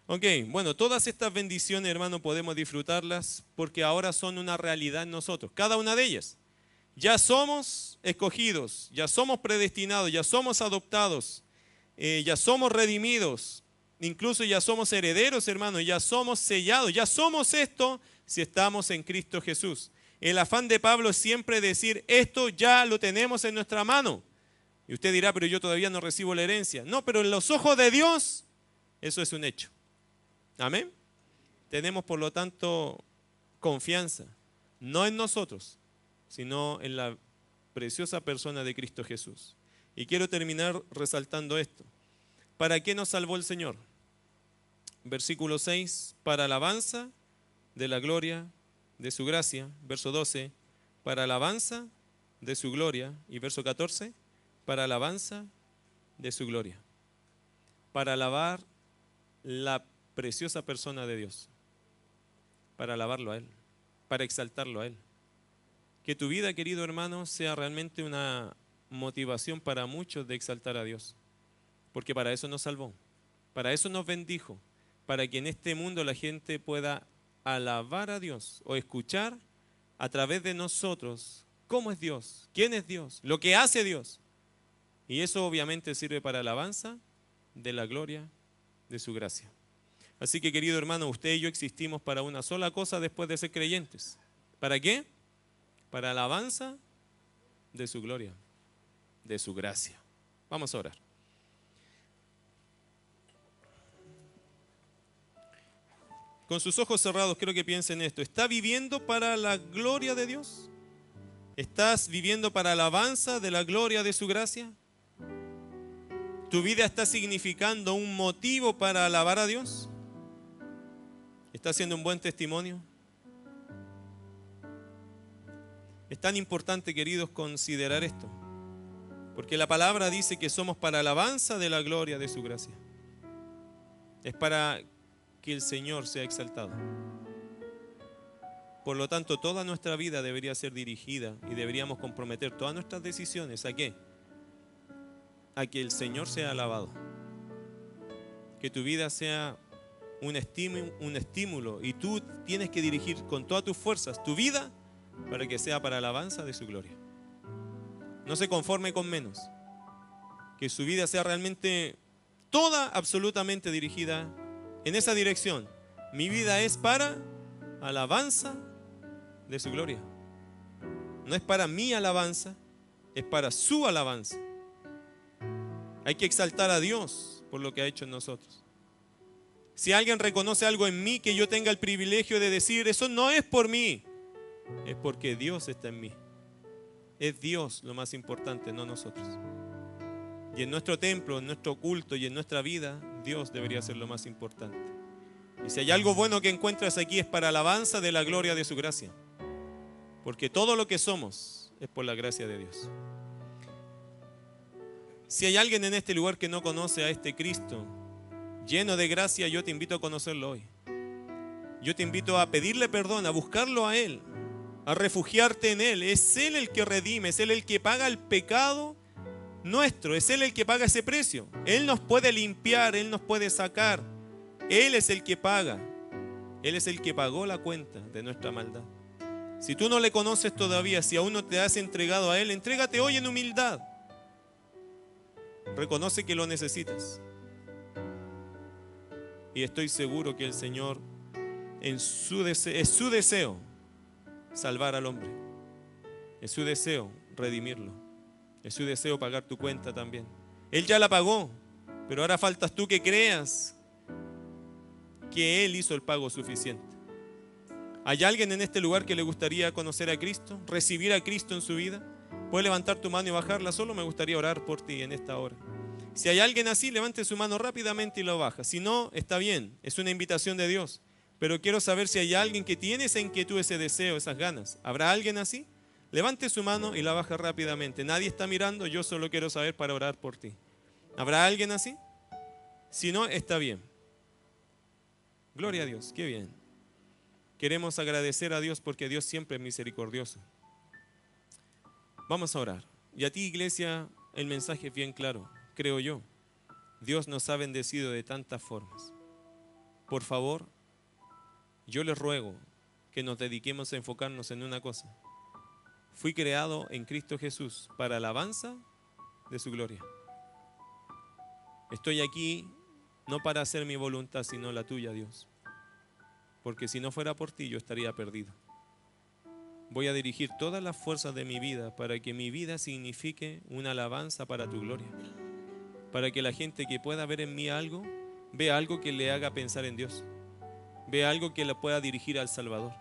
Ok, bueno, todas estas bendiciones, hermano, podemos disfrutarlas porque ahora son una realidad en nosotros, cada una de ellas. Ya somos escogidos, ya somos predestinados, ya somos adoptados, ya somos redimidos, incluso ya somos herederos, hermano, ya somos sellados, ya somos esto si estamos en Cristo Jesús. El afán de Pablo es siempre decir, esto ya lo tenemos en nuestra mano. Y usted dirá, pero yo todavía no recibo la herencia. No, pero en los ojos de Dios, eso es un hecho. Amén. Tenemos, por lo tanto, confianza, no en nosotros, sino en la preciosa persona de Cristo Jesús. Y quiero terminar resaltando esto. ¿Para qué nos salvó el Señor? Versículo 6, para alabanza de la gloria de su gracia. Verso 12, para alabanza de su gloria. Y verso 14, para alabanza de su gloria. Para alabar la preciosa persona de Dios. Para alabarlo a Él, para exaltarlo a Él. Que tu vida, querido hermano, sea realmente una motivación para muchos de exaltar a Dios. Porque para eso nos salvó, para eso nos bendijo, para que en este mundo la gente pueda alabar a Dios o escuchar a través de nosotros cómo es Dios, quién es Dios, lo que hace Dios. Y eso obviamente sirve para alabanza de la gloria de su gracia. Así que, querido hermano, usted y yo existimos para una sola cosa después de ser creyentes. ¿Para qué? Para alabanza de su gloria, de su gracia. Vamos a orar. Con sus ojos cerrados, quiero que piensen esto. ¿Está viviendo para la gloria de Dios? ¿Estás viviendo para alabanza de la gloria de su gracia? ¿Tu vida está significando un motivo para alabar a Dios? ¿Está siendo un buen testimonio? Es tan importante, queridos, considerar esto. Porque la palabra dice que somos para alabanza de la gloria de su gracia. Es para que el Señor sea exaltado. Por lo tanto, toda nuestra vida debería ser dirigida y deberíamos comprometer todas nuestras decisiones. ¿A qué? A que el Señor sea alabado. Que tu vida sea un estímulo y tú tienes que dirigir con todas tus fuerzas tu vida para que sea para alabanza de su gloria. No se conforme con menos. Que su vida sea realmente toda absolutamente dirigida en esa dirección. Mi vida es para alabanza de su gloria. No es para mi alabanza, es para su alabanza. Hay que exaltar a Dios por lo que ha hecho en nosotros. Si alguien reconoce algo en mí que yo tenga el privilegio de decir, eso no es por mí, es porque Dios está en mí. Es Dios lo más importante, no nosotros. Y en nuestro templo, en nuestro culto y en nuestra vida, Dios debería ser lo más importante. Y si hay algo bueno que encuentras aquí es para alabanza de la gloria de su gracia. Porque todo lo que somos es por la gracia de Dios. Si hay alguien en este lugar que no conoce a este Cristo lleno de gracia, yo te invito a conocerlo hoy. Yo te invito a pedirle perdón, a buscarlo a Él, a refugiarte en Él. Es Él el que redime, es Él el que paga el pecado nuestro, es Él el que paga ese precio. Él nos puede limpiar, Él nos puede sacar. Él es el que paga. Él es el que pagó la cuenta de nuestra maldad. Si tú no le conoces todavía, si aún no te has entregado a Él, entrégate hoy en humildad. Reconoce que lo necesitas. Y estoy seguro que el Señor es su deseo salvar al hombre. Es su deseo redimirlo. Es su deseo pagar tu cuenta también. Él ya la pagó, pero ahora faltas tú que creas que Él hizo el pago suficiente. ¿Hay alguien en este lugar que le gustaría conocer a Cristo, recibir a Cristo en su vida? Puedes levantar tu mano y bajarla. Solo me gustaría orar por ti en esta hora. Si hay alguien así, levante su mano rápidamente y lo baja. Si no, está bien, es una invitación de Dios. Pero quiero saber si hay alguien que tiene esa inquietud, ese deseo, esas ganas. ¿Habrá alguien así? Levante su mano y la baja rápidamente. Nadie está mirando, yo solo quiero saber para orar por ti. ¿Habrá alguien así? Si no, está bien. Gloria a Dios, qué bien. Queremos agradecer a Dios porque Dios siempre es misericordioso. Vamos a orar. Y a ti, iglesia, el mensaje es bien claro, creo yo. Dios nos ha bendecido de tantas formas. Por favor, yo les ruego que nos dediquemos a enfocarnos en una cosa. Fui creado en Cristo Jesús para alabanza de su gloria. Estoy aquí no para hacer mi voluntad, sino la tuya, Dios. Porque si no fuera por ti, yo estaría perdido. Voy a dirigir todas las fuerzas de mi vida para que mi vida signifique una alabanza para tu gloria. Para que la gente que pueda ver en mí algo, vea algo que le haga pensar en Dios. Vea algo que le pueda dirigir al Salvador.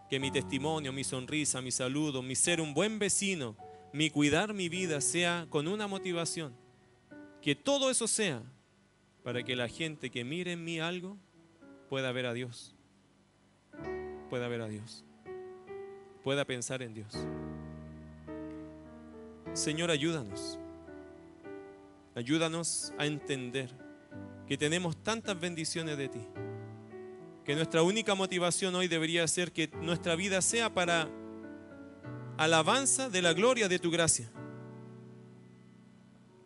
Que mi testimonio, mi sonrisa, mi saludo, mi ser un buen vecino, mi cuidar mi vida sea con una motivación. Que todo eso sea para que la gente que mire en mí algo pueda ver a Dios. Pueda ver a Dios. Pueda pensar en Dios. Señor, ayúdanos. Ayúdanos a entender que tenemos tantas bendiciones de ti. Que nuestra única motivación hoy debería ser que nuestra vida sea para alabanza de la gloria de tu gracia.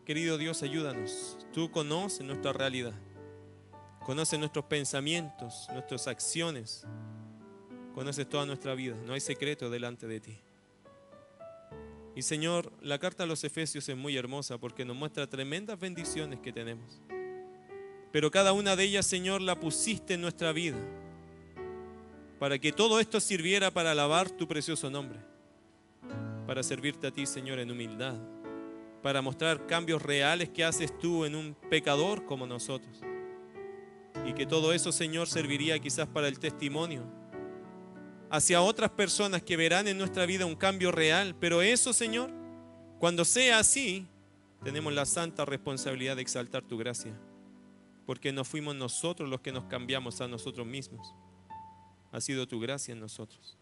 Querido Dios, ayúdanos. Tú conoces nuestra realidad. Conoces nuestros pensamientos, nuestras acciones. Conoces toda nuestra vida. No hay secreto delante de ti. Y Señor, la carta a los Efesios es muy hermosa porque nos muestra tremendas bendiciones que tenemos. Pero cada una de ellas, Señor, la pusiste en nuestra vida para que todo esto sirviera para alabar tu precioso nombre, para servirte a ti, Señor, en humildad, para mostrar cambios reales que haces tú en un pecador como nosotros. Y que todo eso, Señor, serviría quizás para el testimonio hacia otras personas que verán en nuestra vida un cambio real. Pero eso, Señor, cuando sea así, tenemos la santa responsabilidad de exaltar tu gracia. Porque no fuimos nosotros los que nos cambiamos a nosotros mismos. Ha sido tu gracia en nosotros.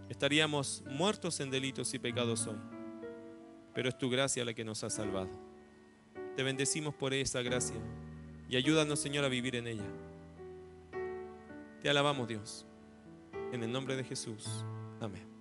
Estaríamos muertos en delitos y pecados hoy. pero es tu gracia la que nos ha salvado. Te bendecimos por esa gracia y ayúdanos, Señor, a vivir en ella. Te alabamos, Dios, en el nombre de Jesús. Amén.